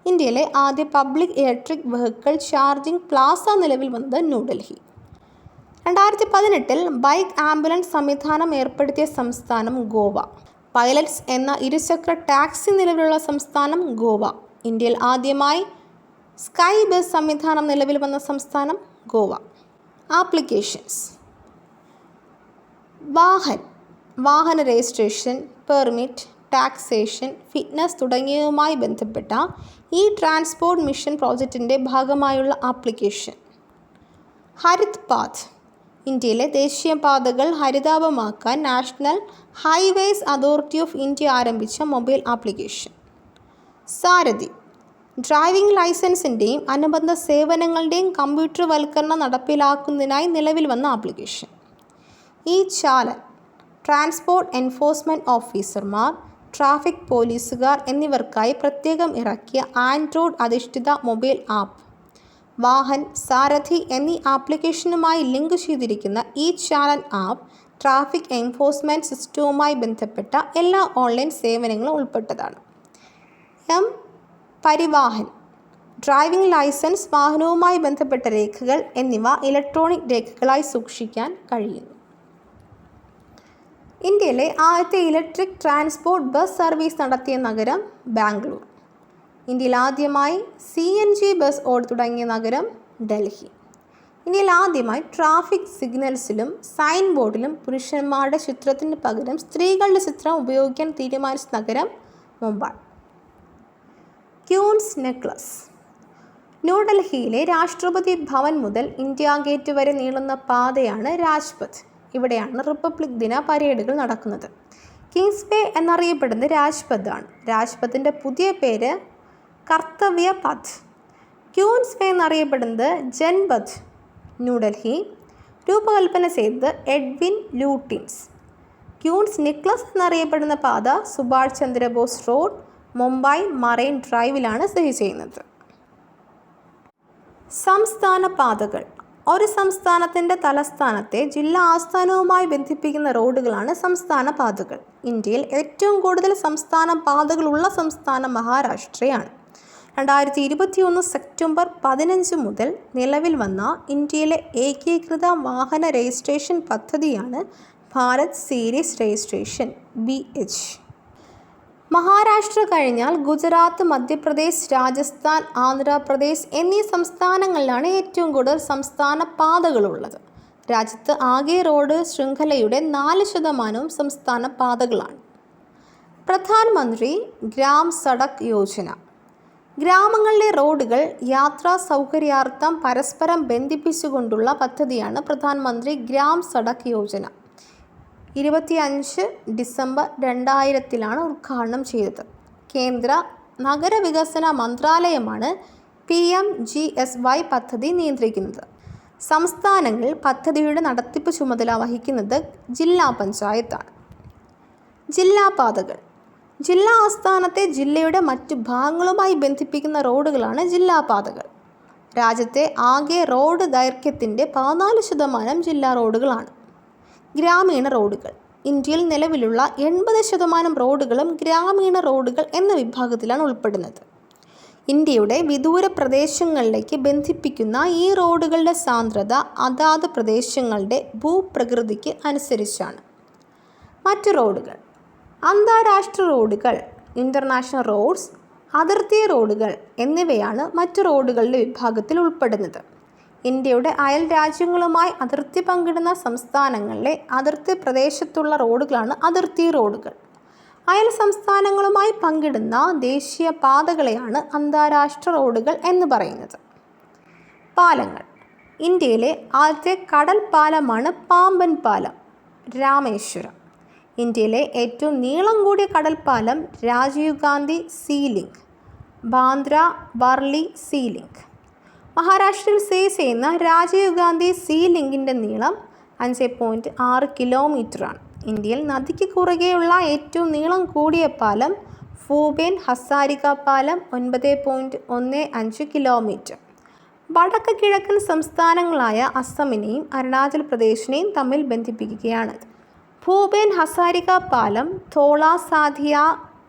ഇന്ത്യയിലെ ആദ്യ public electric vehicle charging Plaza നിലവിൽ വന്നത് ന്യൂഡൽഹി. 2018 ബൈക്ക് ആംബുലൻസ് സംവിധാനം ഏർപ്പെടുത്തിയ സംസ്ഥാനം ഗോവ. പൈലറ്റ്സ് എന്ന ഇരുചക്ര ടാക്സി നിലവിലുള്ള സംസ്ഥാനം ഗോവ. ഇന്ത്യയിൽ ആദ്യമായി സ്കൈ ബസ് സംവിധാനം നിലവിൽ വന്ന സംസ്ഥാനം ഗോവ. ആപ്ലിക്കേഷൻസ്. വാഹന രജിസ്ട്രേഷൻ, പെർമിറ്റ്, ടാക്സേഷൻ, ഫിറ്റ്നസ് തുടങ്ങിയവയുമായി ബന്ധപ്പെട്ട ഈ ട്രാൻസ്പോർട്ട് മിഷൻ പ്രോജക്റ്റിൻ്റെ ഭാഗമായുള്ള ആപ്ലിക്കേഷൻ. ഹരിത് പാത്ത്, ഇന്ത്യയിലെ ദേശീയപാതകൾ ഹരിതാഭമാക്കാൻ national highways authority of India ആരംഭിച്ച മൊബൈൽ ആപ്ലിക്കേഷൻ. സാരഥി, ഡ്രൈവിംഗ് ലൈസൻസിൻ്റെയും അനുബന്ധ സേവനങ്ങളുടെയും കമ്പ്യൂട്ടർവൽക്കരണം നടപ്പിലാക്കുന്നതിനായി നിലവിൽ വന്ന application. E challan, transport enforcement ഓഫീസർമാർ, ട്രാഫിക് പോലീസുകാർ എന്നിവർക്കായി പ്രത്യേകം ഇറക്കിയ ആൻഡ്രോയിഡ് അധിഷ്ഠിത മൊബൈൽ ആപ്പ്. വാഹൻ, സാരഥി എന്നീ ആപ്ലിക്കേഷനുമായി ലിങ്ക് ചെയ്തിരിക്കുന്ന ഈ ചാലൻ ആപ്പ് ട്രാഫിക് എൻഫോഴ്സ്മെൻറ്റ് സിസ്റ്റവുമായി ബന്ധപ്പെട്ട എല്ലാ ഓൺലൈൻ സേവനങ്ങളും ഉൾപ്പെട്ടതാണ്. പരിവാഹൻ, ഡ്രൈവിംഗ് ലൈസൻസ്, വാഹനവുമായി ബന്ധപ്പെട്ട രേഖകൾ എന്നിവ ഇലക്ട്രോണിക് രേഖകളായി സൂക്ഷിക്കാൻ കഴിയുന്നു. ഇന്ത്യയിലെ ആദ്യത്തെ ഇലക്ട്രിക് ട്രാൻസ്പോർട്ട് ബസ് സർവീസ് നടത്തിയ നഗരം ബാംഗ്ലൂർ. ഇന്ത്യയിൽ ആദ്യമായി CNG ബസ് ഓടിത്തുടങ്ങിയ നഗരം ഡൽഹി. ഇന്ത്യയിൽ ആദ്യമായി ട്രാഫിക് സിഗ്നൽസിലും സൈൻ ബോർഡിലും പുരുഷന്മാരുടെ ചിത്രത്തിന് പകരം സ്ത്രീകളുടെ ചിത്രം ഉപയോഗിക്കാൻ തീരുമാനിച്ച നഗരം മുംബൈ. ക്യൂൻസ് നെക്ലസ്. ന്യൂഡൽഹിയിലെ രാഷ്ട്രപതി ഭവൻ മുതൽ ഇന്ത്യ ഗേറ്റ് വരെ നീളുന്ന പാതയാണ് രാജ്പഥ്. ഇവിടെയാണ് റിപ്പബ്ലിക് ദിന പരേഡുകൾ നടക്കുന്നത്. കിങ്സ് വേ എന്നറിയപ്പെടുന്നത് രാജ്പഥ് ആണ്. രാജ്പഥിൻ്റെ പുതിയ പേര് കർത്തവ്യ പഥ്. ക്യൂൻസ് വേ എന്നറിയപ്പെടുന്നത് ജൻപഥ്. ന്യൂഡൽഹി രൂപകൽപ്പന ചെയ്തത് എഡ്വിൻ ലൂട്ടിൻസ്. ക്യൂൻസ് നെക്ലസ് എന്നറിയപ്പെടുന്ന പാത സുഭാഷ് ചന്ദ്രബോസ് റോഡ്, മുംബൈ മറൈൻ ഡ്രൈവിലാണ് സ്ഥിതി ചെയ്യുന്നത്. സംസ്ഥാന പാതകൾ. ഒരു സംസ്ഥാനത്തിൻ്റെ തലസ്ഥാനത്തെ ജില്ലാ ആസ്ഥാനവുമായി ബന്ധിപ്പിക്കുന്ന റോഡുകളാണ് സംസ്ഥാന പാതകൾ. ഇന്ത്യയിൽ ഏറ്റവും കൂടുതൽ സംസ്ഥാന പാതകളുള്ള സംസ്ഥാനം മഹാരാഷ്ട്രയാണ്. 2021 സെപ്റ്റംബർ 15 മുതൽ നിലവിൽ വന്ന ഇന്ത്യയിലെ ഏകീകൃത വാഹന രജിസ്ട്രേഷൻ പദ്ധതിയാണ് Bharat series registration BH. Maharashtra കഴിഞ്ഞാൽ ഗുജറാത്ത്, മധ്യപ്രദേശ്, രാജസ്ഥാൻ, ആന്ധ്രാപ്രദേശ് എന്നീ സംസ്ഥാനങ്ങളിലാണ് ഏറ്റവും കൂടുതൽ സംസ്ഥാന പാതകളുള്ളത്. രാജ്യത്ത് ആകെ റോഡ് ശൃംഖലയുടെ 4% സംസ്ഥാന പാതകളാണ്. പ്രധാനമന്ത്രി ഗ്രാം സഡക് യോജന. ഗ്രാമങ്ങളിലെ റോഡുകൾ യാത്രാ സൗകര്യാർത്ഥം പരസ്പരം ബന്ധിപ്പിച്ചുകൊണ്ടുള്ള പദ്ധതിയാണ് പ്രധാനമന്ത്രി ഗ്രാം സഡക് യോജന. 25 ഡിസംബർ 2000 ഉദ്ഘാടനം ചെയ്തത്. കേന്ദ്ര നഗരവികസന മന്ത്രാലയമാണ് PMGSY പദ്ധതി നിയന്ത്രിക്കുന്നത്. സംസ്ഥാനങ്ങളിൽ പദ്ധതിയുടെ നടത്തിപ്പ് ചുമതല വഹിക്കുന്നത് ജില്ലാ പഞ്ചായത്താണ്. ജില്ലാ പാതകൾ. ജില്ലാ ആസ്ഥാനത്തെ ജില്ലയുടെ മറ്റു ഭാഗങ്ങളുമായി ബന്ധിപ്പിക്കുന്ന റോഡുകളാണ് ജില്ലാ പാതകൾ. രാജ്യത്തെ ആകെ റോഡ് ദൈർഘ്യത്തിൻ്റെ 14% ജില്ലാ റോഡുകളാണ്. ഗ്രാമീണ റോഡുകൾ. ഇന്ത്യയിൽ നിലവിലുള്ള 80% റോഡുകളും ഗ്രാമീണ റോഡുകൾ എന്ന വിഭാഗത്തിലാണ് ഉൾപ്പെടുന്നത്. ഇന്ത്യയുടെ വിദൂര പ്രദേശങ്ങളിലേക്ക് ബന്ധിപ്പിക്കുന്ന ഈ റോഡുകളുടെ സാന്ദ്രത അതാത് പ്രദേശങ്ങളുടെ ഭൂപ്രകൃതിക്ക് അനുസരിച്ചാണ്. മറ്റു റോഡുകൾ. അന്താരാഷ്ട്ര റോഡുകൾ, ഇൻ്റർനാഷണൽ റോഡ്സ്, അതിർത്തി റോഡുകൾ എന്നിവയാണ് മറ്റു റോഡുകളുടെ വിഭാഗത്തിൽ ഉൾപ്പെടുന്നത്. ഇന്ത്യയുടെ അയൽ രാജ്യങ്ങളുമായി അതിർത്തി പങ്കിടുന്ന സംസ്ഥാനങ്ങളിലെ അതിർത്തി പ്രദേശത്തുള്ള റോഡുകളാണ് അതിർത്തി റോഡുകൾ. അയൽ സംസ്ഥാനങ്ങളുമായി പങ്കിടുന്ന ദേശീയ പാതകളെയാണ് അന്താരാഷ്ട്ര റോഡുകൾ എന്ന് പറയുന്നത്. പാലങ്ങൾ. ഇന്ത്യയിലെ ആദ്യത്തെ കടൽ പാലമാണ് പാമ്പൻ പാലം, രാമേശ്വരം. ഇന്ത്യയിലെ ഏറ്റവും നീളം കൂടിയ കടൽപ്പാലം Rajiv Gandhi sea link, Bandra Worli sea link. മഹാരാഷ്ട്രയിൽ സ്ഥിതി ചെയ്യുന്ന രാജീവ് ഗാന്ധി സീ ലിങ്കിൻ്റെ നീളം 5.6 കിലോമീറ്ററാണ്. ഇന്ത്യയിൽ നദിക്ക് കുറുകെയുള്ള ഏറ്റവും നീളം കൂടിയ പാലം ഭൂപേൻ ഹസാരിക പാലം 9.15 കിലോമീറ്റർ. വടക്ക് കിഴക്കൻ സംസ്ഥാനങ്ങളായ അസമിനെയും അരുണാചൽ പ്രദേശിനെയും തമ്മിൽ ബന്ധിപ്പിക്കുകയാണത്. ഭൂപേൻ ഹസാരിക പാലം ധോള, സാധിയ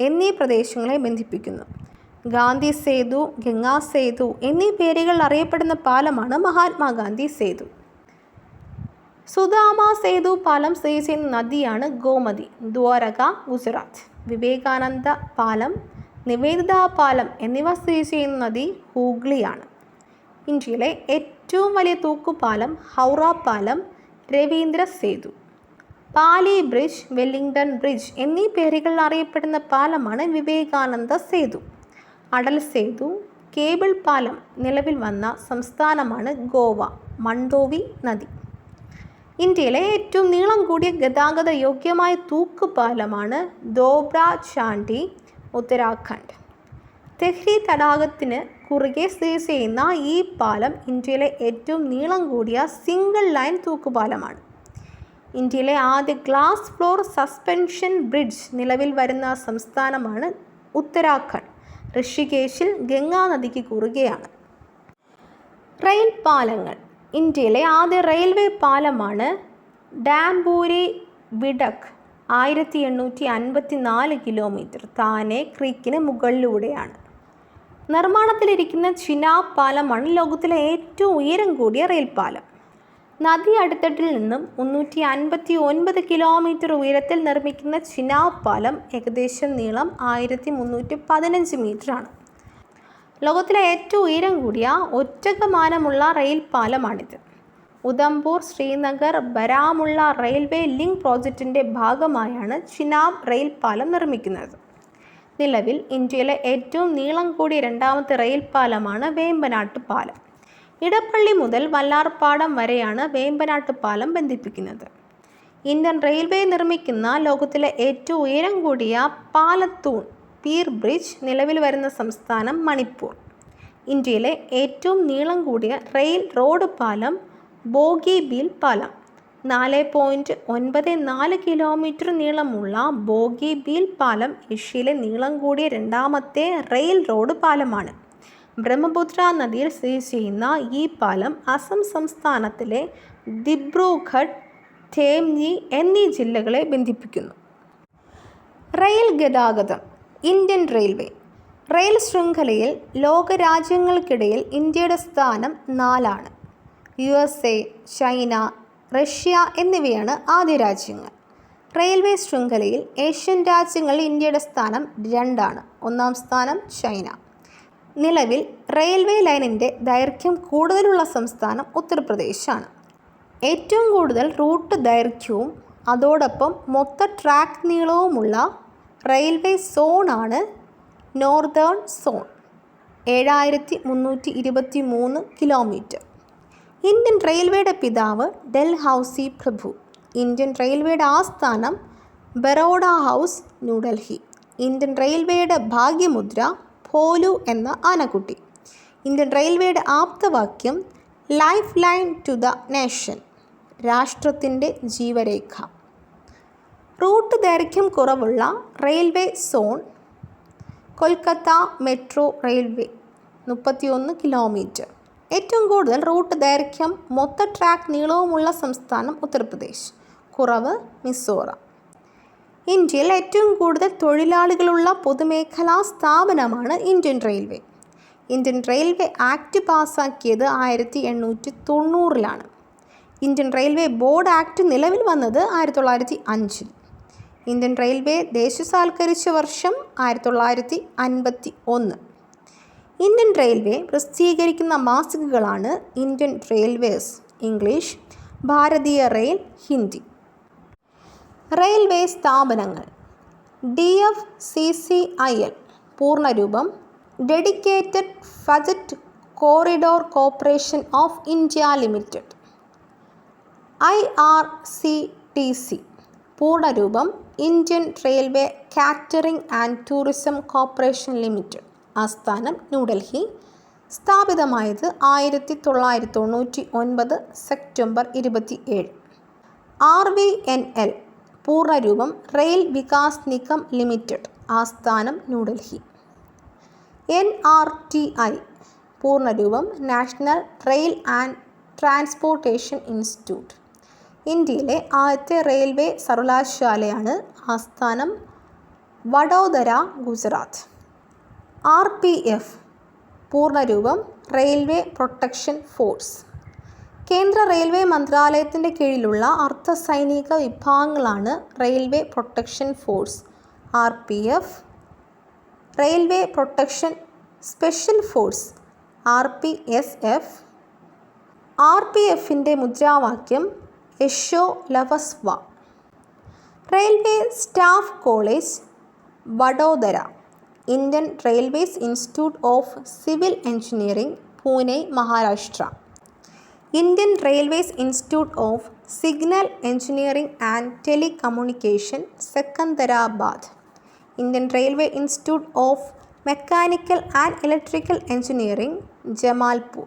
എന്നീ പ്രദേശങ്ങളെ ബന്ധിപ്പിക്കുന്നു. ഗാന്ധി സേതു, ഗംഗാ സേതു എന്നീ പേരുകളിൽ അറിയപ്പെടുന്ന പാലമാണ് മഹാത്മാഗാന്ധി സേതു. സുദാമ സേതു പാലം സ്ഥിതി ചെയ്യുന്ന നദിയാണ് ഗോമതി, ദ്വാരക, ഗുജറാത്ത്. വിവേകാനന്ദ പാലം, നിവേദിത പാലം എന്നിവ സ്ഥിതി ചെയ്യുന്ന നദി ഹൂഗ്ലിയാണ്. ഇന്ത്യയിലെ ഏറ്റവും വലിയ തൂക്കുപാലം ഹൗറ പാലം, രവീന്ദ്ര സേതു. പാലി ബ്രിഡ്ജ്, വെല്ലിംഗ്ടൺ ബ്രിഡ്ജ് എന്നീ പേരുകളിൽ അറിയപ്പെടുന്ന പാലമാണ് വിവേകാനന്ദ സേതു. അടൽ സേതു കേബിൾ പാലം നിലവിൽ വന്ന സംസ്ഥാനമാണ് ഗോവ. മണ്ഡോവി നദി. ഇന്ത്യയിലെ ഏറ്റവും നീളം കൂടിയ ഗതാഗത യോഗ്യമായ തൂക്കുപാലമാണ് ധോബ്ര ചാണ്ടി, ഉത്തരാഖണ്ഡ്. തെഹ്രി തടാകത്തിന് കുറുകെ സ്ഥിതി ചെയ്യുന്ന ഈ പാലം ഇന്ത്യയിലെ ഏറ്റവും നീളം കൂടിയ സിംഗിൾ ലൈൻ തൂക്കുപാലമാണ്. ഇന്ത്യയിലെ ആദ്യ ഗ്ലാസ് ഫ്ലോർ സസ്പെൻഷൻ ബ്രിഡ്ജ് നിലവിൽ വരുന്ന സംസ്ഥാനമാണ് ഉത്തരാഖണ്ഡ്. ഋഷികേശിൽ ഗംഗാ നദിക്ക് കുറുകെയാണ്. റെയിൽ പാലങ്ങൾ. ഇന്ത്യയിലെ ആദ്യ റെയിൽവേ പാലമാണ് ഡാംബൂരി വിഡക്, 1854 കിലോമീറ്റർ, താനെ ക്രീക്കിന് മുകളിലൂടെയാണ്. നിർമ്മാണത്തിലിരിക്കുന്ന ചിനാബ് പാലമാണ് ലോകത്തിലെ ഏറ്റവും ഉയരം കൂടിയ റെയിൽ പാലം. നദി അടിത്തട്ടിൽ നിന്നും 359 കിലോമീറ്റർ ഉയരത്തിൽ നിർമ്മിക്കുന്ന ചിനാബ് പാലം ഏകദേശം നീളം 1315 മീറ്ററാണ്. ലോകത്തിലെ ഏറ്റവും ഉയരം കൂടിയ ഒറ്റകമാനമുള്ള റെയിൽ പാലമാണിത്. ഉധംപൂർ, ശ്രീനഗർ, ബരാമുള്ള റെയിൽവേ ലിങ്ക് പ്രോജക്റ്റിൻ്റെ ഭാഗമായാണ് ചിനാബ് റെയിൽ പാലം നിർമ്മിക്കുന്നത്. നിലവിൽ ഇന്ത്യയിലെ ഏറ്റവും നീളം കൂടിയ രണ്ടാമത്തെ റെയിൽ പാലമാണ് വേമ്പനാട്ട് പാലം. ഇടപ്പള്ളി മുതൽ വല്ലാർപാടം വരെയാണ് വേമ്പനാട്ട് പാലം ബന്ധിപ്പിക്കുന്നത്. ഇന്ത്യൻ റെയിൽവേ നിർമ്മിക്കുന്ന ലോകത്തിലെ ഏറ്റവും ഉയരം കൂടിയ പാലത്തൂൺ പീർ ബ്രിഡ്ജ് നിലവിൽ വരുന്ന സംസ്ഥാനം മണിപ്പൂർ. ഇന്ത്യയിലെ ഏറ്റവും നീളം കൂടിയ റെയിൽ റോഡ് പാലം ബോഗിബീൽ പാലം. 4.94 കിലോമീറ്റർ നീളമുള്ള ബോഗിബീൽ പാലം ഏഷ്യയിലെ നീളം കൂടിയ രണ്ടാമത്തെ റെയിൽ റോഡ് പാലമാണ്. ബ്രഹ്മപുത്ര നദിയിൽ സ്ഥിതി ചെയ്യുന്ന ഈ പാലം അസം സംസ്ഥാനത്തിലെ ദിബ്രുഗഡ്, ധേംജി എന്നീ ജില്ലകളെ ബന്ധിപ്പിക്കുന്നു. റെയിൽ ഗതാഗതം. Indian railway. റെയിൽ ശൃംഖലയിൽ ലോകരാജ്യങ്ങൾക്കിടയിൽ ഇന്ത്യയുടെ സ്ഥാനം 4ആണ്. USA, ചൈന, റഷ്യ എന്നിവയാണ് ആദ്യ രാജ്യങ്ങൾ. റെയിൽവേ ശൃംഖലയിൽ ഏഷ്യൻ രാജ്യങ്ങളിൽ ഇന്ത്യയുടെ സ്ഥാനം 2ആണ്. 1-ാം സ്ഥാനം ചൈന. നിലവിൽ റെയിൽവേ ലൈനിൻ്റെ ദൈർഘ്യം കൂടുതലുള്ള സംസ്ഥാനം ഉത്തർപ്രദേശാണ്. ഏറ്റവും കൂടുതൽ റൂട്ട് ദൈർഘ്യവും അതോടൊപ്പം മൊത്ത ട്രാക്ക് നീളവുമുള്ള റെയിൽവേ സോണാണ് നോർത്തേൺ സോൺ, 7323 കിലോമീറ്റർ. ഇന്ത്യൻ റെയിൽവേയുടെ പിതാവ് ഡൽഹൌസി പ്രഭു. ഇന്ത്യൻ റെയിൽവേയുടെ ആസ്ഥാനം ബറോഡ ഹൗസ്, ന്യൂഡൽഹി. ഇന്ത്യൻ റെയിൽവേയുടെ ഭാഗ്യമുദ്ര ഭോലു എന്ന ആനക്കുട്ടി. ഇന്ത്യൻ റെയിൽവേയുടെ ആപ്തവാക്യം lifeline to the nation, രാഷ്ട്രത്തിൻ്റെ ജീവരേഖ. റൂട്ട് ദൈർഘ്യം കുറവുള്ള railway zone Kolkata metro railway, 31 kilometre. ഏറ്റവും കൂടുതൽ റൂട്ട് ദൈർഘ്യം മൊത്ത ട്രാക്ക് നീളവുമുള്ള സംസ്ഥാനം ഉത്തർപ്രദേശ്, കുറവ് മിസോറാം. ഇന്ത്യയിൽ ഏറ്റവും കൂടുതൽ തൊഴിലാളികളുള്ള പൊതുമേഖലാ സ്ഥാപനമാണ് Indian railway. Indian railway act പാസ്സാക്കിയത് 1890-ലാണ്. ഇന്ത്യൻ റെയിൽവേ ബോർഡ് ആക്ട് നിലവിൽ വന്നത് 1905-ൽ. ഇന്ത്യൻ റെയിൽവേ ദേശസാൽക്കരിച്ച വർഷം 1951. ഇന്ത്യൻ റെയിൽവേ പ്രസിദ്ധീകരിക്കുന്ന മാസികകളാണ് Indian railways English, Bharatiya rail Hindi. Railway സ്ഥാപനങ്ങൾ. DFCCIL പൂർണ്ണരൂപം dedicated freight corridor corporation of India limited. IRCTC പൂർണ്ണരൂപം Indian railway catering and tourism corporation limited. ആസ്ഥാനം ന്യൂഡൽഹി. സ്ഥാപിതമായത് 1999 സെപ്റ്റംബർ 27. RVNL പൂർണ്ണരൂപം റെയിൽ വികാസ് നിഗം ലിമിറ്റഡ്. ആസ്ഥാനം ന്യൂഡൽഹി. NRTI പൂർണ്ണരൂപം national rail and transportation institute. ഇന്ത്യയിലെ ആദ്യത്തെ റെയിൽവേ സർവകലാശാലയാണ്. ആസ്ഥാനം വഡോദര, ഗുജറാത്ത്. RPF പൂർണ്ണരൂപം റെയിൽവേ പ്രൊട്ടക്ഷൻ ഫോഴ്സ്. കേന്ദ്ര റെയിൽവേ മന്ത്രാലയത്തിൻ്റെ കീഴിലുള്ള അർദ്ധ സൈനിക വിഭാഗങ്ങളാണ് railway protection force, RPF. Railway protection special force RPSF. RPFിൻ്റെ മുദ്രാവാക്യം യശോ ലവസ്വ. Railway staff college, Vadodara. Indian railways institute of civil engineering, Pune, Maharashtra. Indian railways institute of signal engineering and telecommunication, Secunderabad. Indian railway institute of mechanical and electrical engineering, Jamalpur.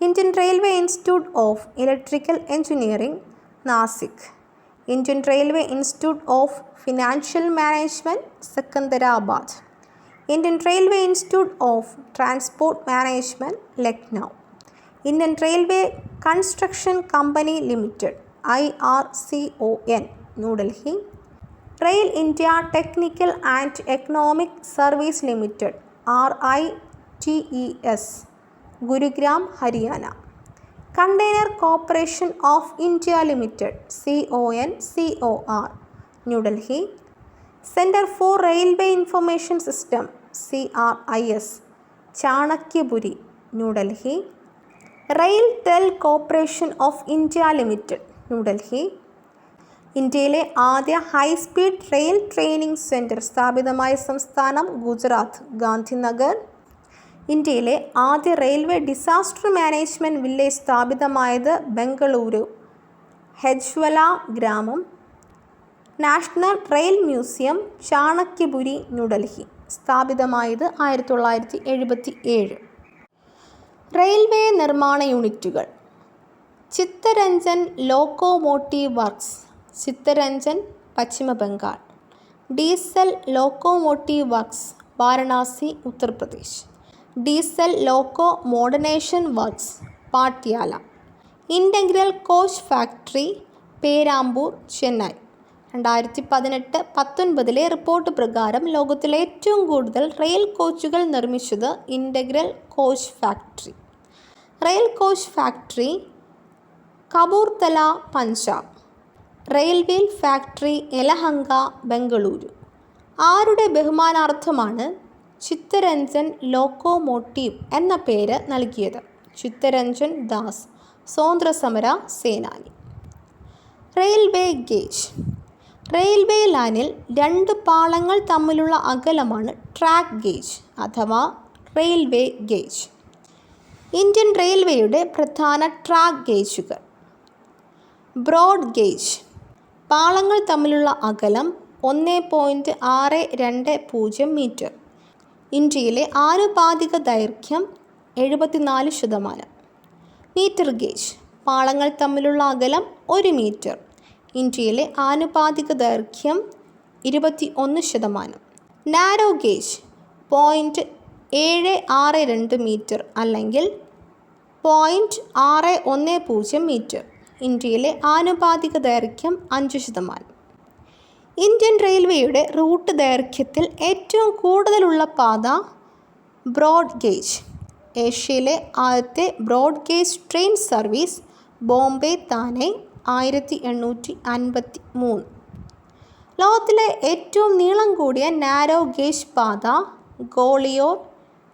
Indian railway institute of electrical engineering, Nashik. Indian railway institute of financial management, Secunderabad. Indian railway institute of transport management, Lucknow. Indian railway construction company limited, IRCON, New Delhi. Rail India technical and economic service limited, RITES, Gurugram, Haryana. Container corporation of India limited, CONCOR, New Delhi. Centre for railway information system, CRIS, Chanakyapuri, New Delhi. Rail tell corporation of India limited, New Delhi. ഇന്ത്യയിലെ ആദ്യ high speed rail training centre സ്ഥാപിതമായ സംസ്ഥാനം ഗുജറാത്ത്, ഗാന്ധിനഗർ. ഇന്ത്യയിലെ ആദ്യ railway disaster management village സ്ഥാപിതമായത് ബംഗളൂരു, ഹെജ്വല ഗ്രാമം. National rail museum, Chanakyapuri, New Delhi, സ്ഥാപിതമായത് 1977. Railway നിർമ്മാണ യൂണിറ്റുകൾ. ചിത്തരഞ്ജൻ ലോക്കോമോട്ടീവ് വർക്ക്സ്, ചിത്തരഞ്ജൻ, പശ്ചിമ Bengal. Diesel locomotive works, Varanasi, Uttar Pradesh. Diesel loco modernisation works, Patiala. Integral coach factory, Perambur, Chennai. 2018-19 report പ്രകാരം ലോകത്തിലെ ഏറ്റവും കൂടുതൽ റെയിൽ കോച്ചുകൾ നിർമ്മിച്ചത് integral coach factory. Rail coach factory, Kapurthala, Punjab. Rail wheel factory, Yelahanka, Bengaluru. ആരുടെ ബഹുമാനാർത്ഥമാണ് ചിത്തരഞ്ജൻ ലോക്കോമോട്ടീവ് എന്ന പേര് നൽകിയത്? ചിത്തരഞ്ജൻ ദാസ്, സ്വാതന്ത്ര്യസമര സേനാനി. Railway gauge. റെയിൽവേ ലൈനിൽ രണ്ട് പാളങ്ങൾ തമ്മിലുള്ള അകലമാണ് ട്രാക്ക് ഗേജ് അഥവാ റെയിൽവേ ഗേജ്. ഇന്ത്യൻ റെയിൽവേയുടെ പ്രധാന ട്രാക്ക് ഗേജുകൾ. Broad gauge. പാളങ്ങൾ തമ്മിലുള്ള അകലം 1.620 മീറ്റർ. ഇന്ത്യയിലെ ആനുപാതിക ദൈർഘ്യം 74%. Metre gauge. പാളങ്ങൾ തമ്മിലുള്ള അകലം 1 മീറ്റർ. ഇന്ത്യയിലെ ആനുപാതിക ദൈർഘ്യം 21%. നാരോ ഗേജ് 0.762 മീറ്റർ അല്ലെങ്കിൽ 0.610 മീറ്റർ. ഇന്ത്യയിലെ ആനുപാതിക ദൈർഘ്യം 5%. ഇന്ത്യൻ റെയിൽവേയുടെ റൂട്ട് ദൈർഘ്യത്തിൽ ഏറ്റവും കൂടുതലുള്ള പാത ബ്രോഡ് ഗേജ്. ഏഷ്യയിലെ ആദ്യത്തെ broad gauge train service Bombay Thane 1853. ലോകത്തിലെ ഏറ്റവും നീളം കൂടിയ നാരോ ഗേജ് പാത Gwalior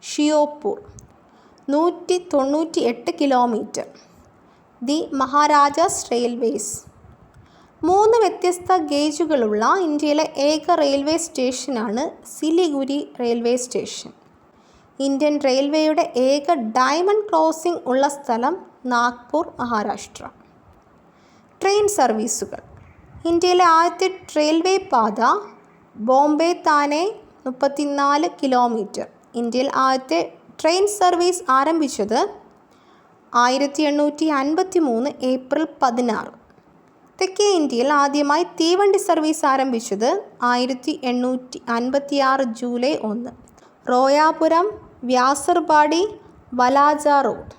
Sheopur 198 kilometre. The Maharajas railways. 3 വ്യത്യസ്ത ഗേജുകളുള്ള ഇന്ത്യയിലെ ഏക റെയിൽവേ സ്റ്റേഷനാണ് സിലിഗുരി റെയിൽവേ സ്റ്റേഷൻ. ഇന്ത്യൻ റെയിൽവേയുടെ ഏക ഡയമണ്ട് ക്രോസിംഗ് ഉള്ള സ്ഥലം നാഗ്പൂർ, മഹാരാഷ്ട്ര. ട്രെയിൻ സർവീസുകൾ. ഇന്ത്യയിലെ ആദ്യത്തെ റെയിൽവേ പാത ബോംബെ താനെ 34 കിലോമീറ്റർ. ഇന്ത്യയിൽ ആദ്യത്തെ ട്രെയിൻ സർവീസ് ആരംഭിച്ചത് 1853 ഏപ്രിൽ 16. തെക്കേ ഇന്ത്യയിൽ ആദ്യമായി തീവണ്ടി സർവീസ് ആരംഭിച്ചത് 1856 ജൂലൈ 1. റോയാപുരം, വ്യാസർപാടി, വലാജ റോഡ്.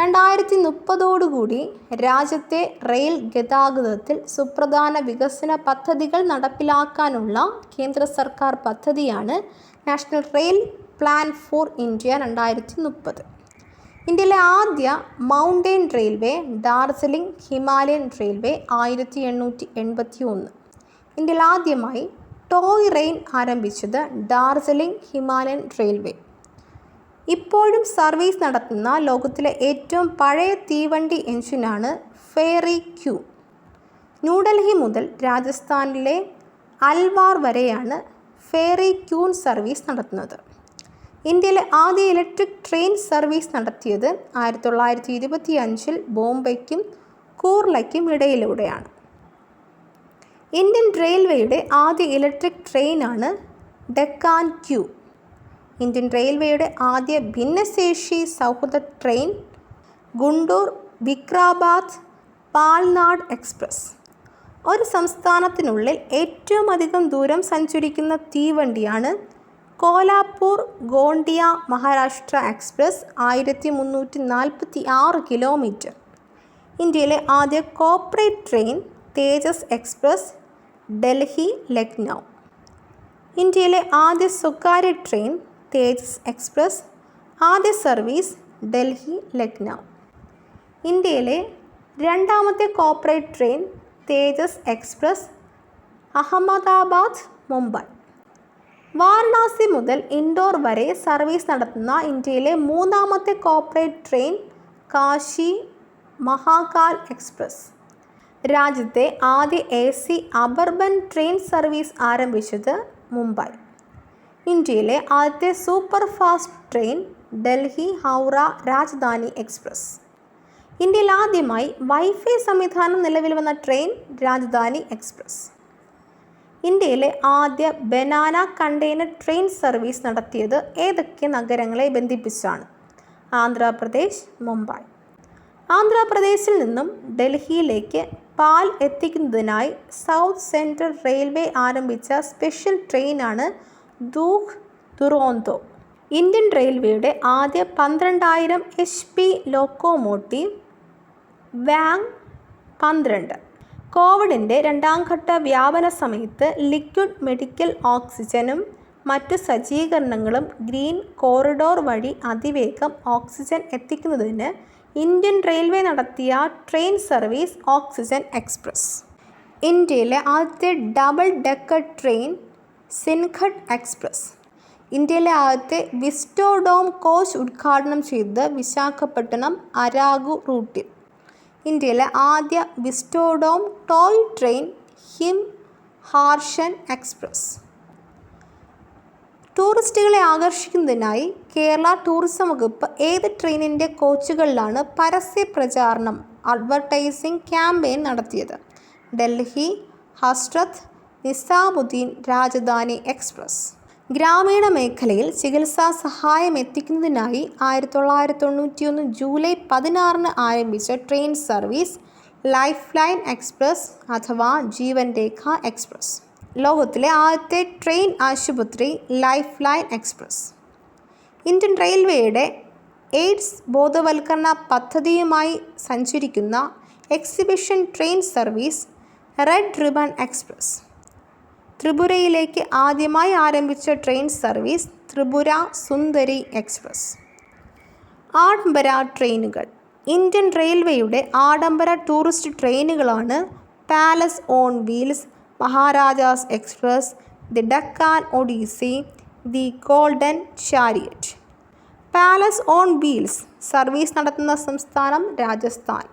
2030 രാജ്യത്തെ റെയിൽ ഗതാഗതത്തിൽ സുപ്രധാന വികസന പദ്ധതികൾ നടപ്പിലാക്കാനുള്ള കേന്ദ്ര സർക്കാർ പദ്ധതിയാണ് national rail plan for India 2030. ഇന്ത്യയിലെ ആദ്യ mountain railway Darjeeling Himalayan railway 1881. ഇന്ത്യയിൽ ആദ്യമായി ടോയ് റെയിൻ ആരംഭിച്ചത് ഡാർജിലിംഗ് ഹിമാലയൻ റെയിൽവേ. ഇപ്പോഴും സർവീസ് നടത്തുന്ന ലോകത്തിലെ ഏറ്റവും പഴയ തീവണ്ടി എഞ്ചിനാണ് ഫെയറി ക്യൂ. ന്യൂഡൽഹി മുതൽ രാജസ്ഥാനിലെ അൽവാർ വരെയാണ് ഫെയറി ക്യൂൺ സർവീസ് നടത്തുന്നത്. ഇന്ത്യയിലെ ആദ്യ ഇലക്ട്രിക് ട്രെയിൻ സർവീസ് നടത്തിയത് 1925 ബോംബെയ്ക്കും കൂർലയ്ക്കും ഇടയിലൂടെയാണ്. ഇന്ത്യൻ റെയിൽവേയുടെ ആദ്യ ഇലക്ട്രിക് ട്രെയിനാണ് ഡെക്കാൻ ക്യൂ. ഇന്ത്യൻ റെയിൽവേയുടെ ആദ്യ ഭിന്നശേഷി സൗഹൃദ ട്രെയിൻ ഗുണ്ടൂർ വിക്രാബാദ് പാൽനാഡ് എക്സ്പ്രസ്. ഒരു സംസ്ഥാനത്തിനുള്ളിൽ ഏറ്റവും അധികം ദൂരം സഞ്ചരിക്കുന്ന തീവണ്ടിയാണ് കോലാപൂർ ഗോണ്ടിയ മഹാരാഷ്ട്ര എക്സ്പ്രസ് 1346 കിലോമീറ്റർ. ഇന്ത്യയിലെ ആദ്യ കോർപ്പറേറ്റ് ട്രെയിൻ തേജസ് എക്സ്പ്രസ് ഡൽഹി ലക്നൗ. ഇന്ത്യയിലെ ആദ്യ സ്വകാര്യ ട്രെയിൻ തേജസ് എക്സ്പ്രസ്. ആദ്യ സർവീസ് ഡൽഹി ലക്നൗ. ഇന്ത്യയിലെ രണ്ടാമത്തെ കോർപ്പറേറ്റ് ട്രെയിൻ തേജസ് എക്സ്പ്രസ് അഹമ്മദാബാദ് മുംബൈ. വാരണാസി മുതൽ ഇൻഡോർ വരെ സർവീസ് നടത്തുന്ന ഇന്ത്യയിലെ മൂന്നാമത്തെ corporate train Kashi Mahakal express. രാജ്യത്തെ ആദ്യ AC അബർബൻ ട്രെയിൻ സർവീസ് ആരംഭിച്ചത് മുംബൈ. ഇന്ത്യയിലെ ആദ്യത്തെ super fast train Delhi Howrah Rajdhani express. ഇന്ത്യയിൽ ആദ്യമായി വൈഫൈ സംവിധാനം നിലവിൽ വന്ന ട്രെയിൻ രാജധാനി എക്സ്പ്രസ്. ഇന്ത്യയിലെ ആദ്യ ബനാന കണ്ടെയ്നർ ട്രെയിൻ സർവീസ് നടത്തിയത് ഏതൊക്കെ നഗരങ്ങളെ ബന്ധിപ്പിച്ചാണ്? ആന്ധ്രാപ്രദേശ്, മുംബൈ. ആന്ധ്രാപ്രദേശിൽ നിന്നും ഡൽഹിയിലേക്ക് പാൽ എത്തിക്കുന്നതിനായി സൗത്ത് സെൻട്രൽ റെയിൽവേ ആരംഭിച്ച സ്പെഷ്യൽ ട്രെയിനാണ് ദൂഹ് ദുരോന്തോ. ഇന്ത്യൻ റെയിൽവേയുടെ ആദ്യ 12,000 HP ലോക്കോമോട്ടീവ് വാങ് 12. കോവിഡിൻ്റെ രണ്ടാം ഘട്ട വ്യാപന സമയത്ത് ലിക്വിഡ് മെഡിക്കൽ ഓക്സിജനും മറ്റു സജ്ജീകരണങ്ങളും ഗ്രീൻ കോറിഡോർ വഴി അതിവേഗം ഓക്സിജൻ എത്തിക്കുന്നതിന് ഇന്ത്യൻ റെയിൽവേ നടത്തിയ ട്രെയിൻ സർവീസ് ഓക്സിജൻ എക്സ്പ്രസ്. ഇന്ത്യയിലെ ആദ്യത്തെ ഡബിൾ ഡെക്കർ ട്രെയിൻ സിൻഘഡ് എക്സ്പ്രസ്. ഇന്ത്യയിലെ ആദ്യത്തെ വിസ്റ്റോഡോം കോച്ച് ഉദ്ഘാടനം ചെയ്തത് വിശാഖപട്ടണം അരാഗു റൂട്ടിൽ. ഇന്ത്യയിലെ ആദ്യ വിസ്റ്റോഡോം ടോയ് ട്രെയിൻ ഹിം ഹാർഷൻ എക്സ്പ്രസ്. ടൂറിസ്റ്റുകളെ ആകർഷിക്കുന്നതിനായി കേരള ടൂറിസം വകുപ്പ് ഏത് ട്രെയിനിൻ്റെ കോച്ചുകളിലാണ് പരസ്യ പ്രചാരണം അഡ്വർടൈസിംഗ് ക്യാമ്പയിൻ നടത്തിയത്? ഡൽഹി ഹസ്രത്ത് നിസാമുദ്ദീൻ രാജധാനി എക്സ്പ്രസ്. ഗ്രാമീണ മേഖലയിൽ ചികിത്സാ സഹായം എത്തിക്കുന്നതിനായി 1991 ജൂലൈ 16 ആരംഭിച്ച train service life line express അഥവാ ജീവൻ രേഖ എക്സ്പ്രസ്. ലോകത്തിലെ ആദ്യത്തെ ട്രെയിൻ ആശുപത്രി ലൈഫ് ലൈൻ എക്സ്പ്രസ്. ഇന്ത്യൻ റെയിൽവേയുടെ എയ്ഡ്സ് ബോധവൽക്കരണ പദ്ധതിയുമായി സഞ്ചരിക്കുന്ന exhibition train service red ribbon express. ത്രിപുരയിലേക്ക് ആദ്യമായി ആരംഭിച്ച train service Tripura Sundari express. ആഡംബര ട്രെയിനുകൾ. ഇന്ത്യൻ റെയിൽവേയുടെ ആഡംബര ടൂറിസ്റ്റ് ട്രെയിനുകളാണ് palace on wheels, Maharajas express, the Deccan odyssey, the golden chariot. Palace on wheels service നടത്തുന്ന സംസ്ഥാനം രാജസ്ഥാൻ.